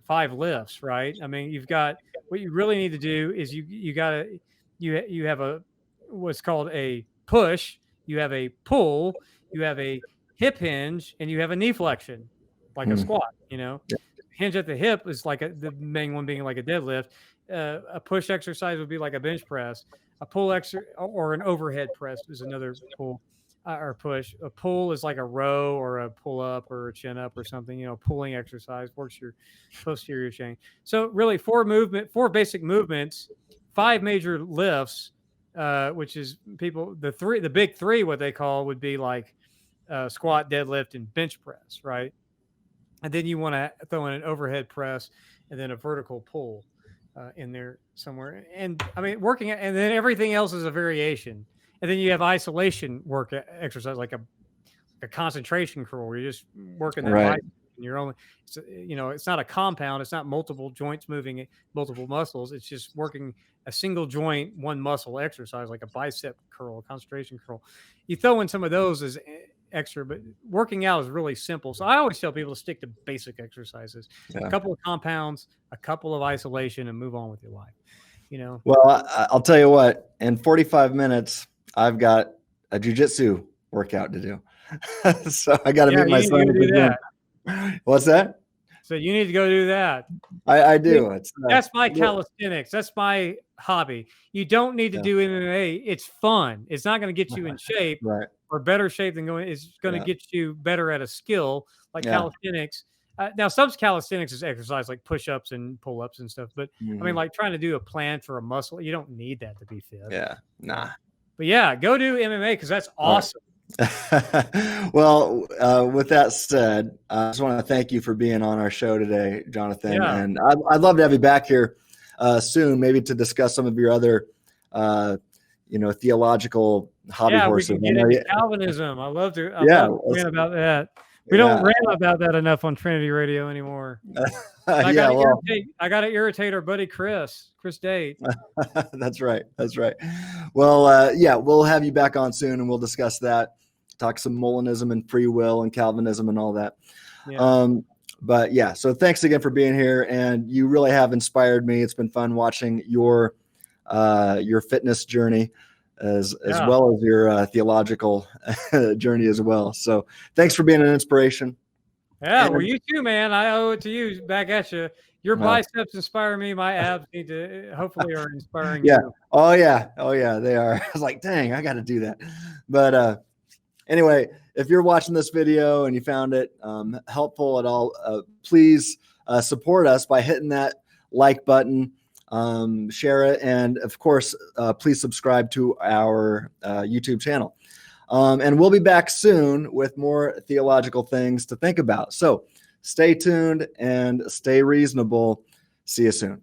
lifts, right? I mean, you've got, what you really need to do is you have what's called a push, you have a pull, you have a hip hinge, and you have a knee flexion, like a squat, Hinge at the hip is like the main one being like a deadlift. A push exercise would be like a bench press. A pull or an overhead press is another pull or push. A pull is like a row or a pull up or a chin up or something. Pulling exercise works your posterior chain. So really 4 basic movements, 5 major lifts, which is the big 3, what they call would be like squat, deadlift, and bench press, right? And then you want to throw in an overhead press and then a vertical pull in there somewhere. And I mean, and then everything else is a variation. And then you have isolation work exercise, like a concentration curl, where you're just working that bicep and you're only, it's not a compound. It's not multiple joints moving multiple muscles. It's just working a single joint, one muscle exercise, like a bicep curl, a concentration curl. You throw in some of those as extra, but working out is really simple. So I always tell people to stick to basic exercises, a couple of compounds, a couple of isolation, and move on with your life. Well, I'll tell you what, in 45 minutes, I've got a jujitsu workout to do. So I got to meet my son. What's that? So you need to go do that. I do. That's my calisthenics. That's my hobby. You don't need to do MMA. It's fun. It's not going to get you in shape or better shape than going. It's going to get you better at a skill like calisthenics. Now, some calisthenics is exercise like push-ups and pull-ups and stuff. But I mean, like trying to do a plan for a muscle, you don't need that to be fit. Yeah, nah. But yeah, go do MMA because that's awesome. Well, with that said, I just want to thank you for being on our show today, Johnathan. And I'd love to have you back here soon, maybe to discuss some of your other, theological hobby horses. We can get into Calvinism. I love to. I love about that. We don't rant about that enough on Trinity Radio anymore. I gotta irritate our buddy Chris Date. That's right. Well, yeah, we'll have you back on soon, and we'll discuss that. Talk some Molinism and free will and Calvinism and all that. Yeah. But yeah, so thanks again for being here, and you really have inspired me. It's been fun watching your fitness journey as well as your theological journey as well. So thanks for being an inspiration. Yeah, well, you too, man. I owe it to you. Back at you. Your biceps inspire me. My abs need to hopefully are inspiring you. Oh yeah, they are. I was like, dang, I got to do that. But anyway, if you're watching this video and you found it helpful at all, please support us by hitting that like button, share it, and of course, please subscribe to our YouTube channel. And we'll be back soon with more theological things to think about. So stay tuned and stay reasonable. See you soon.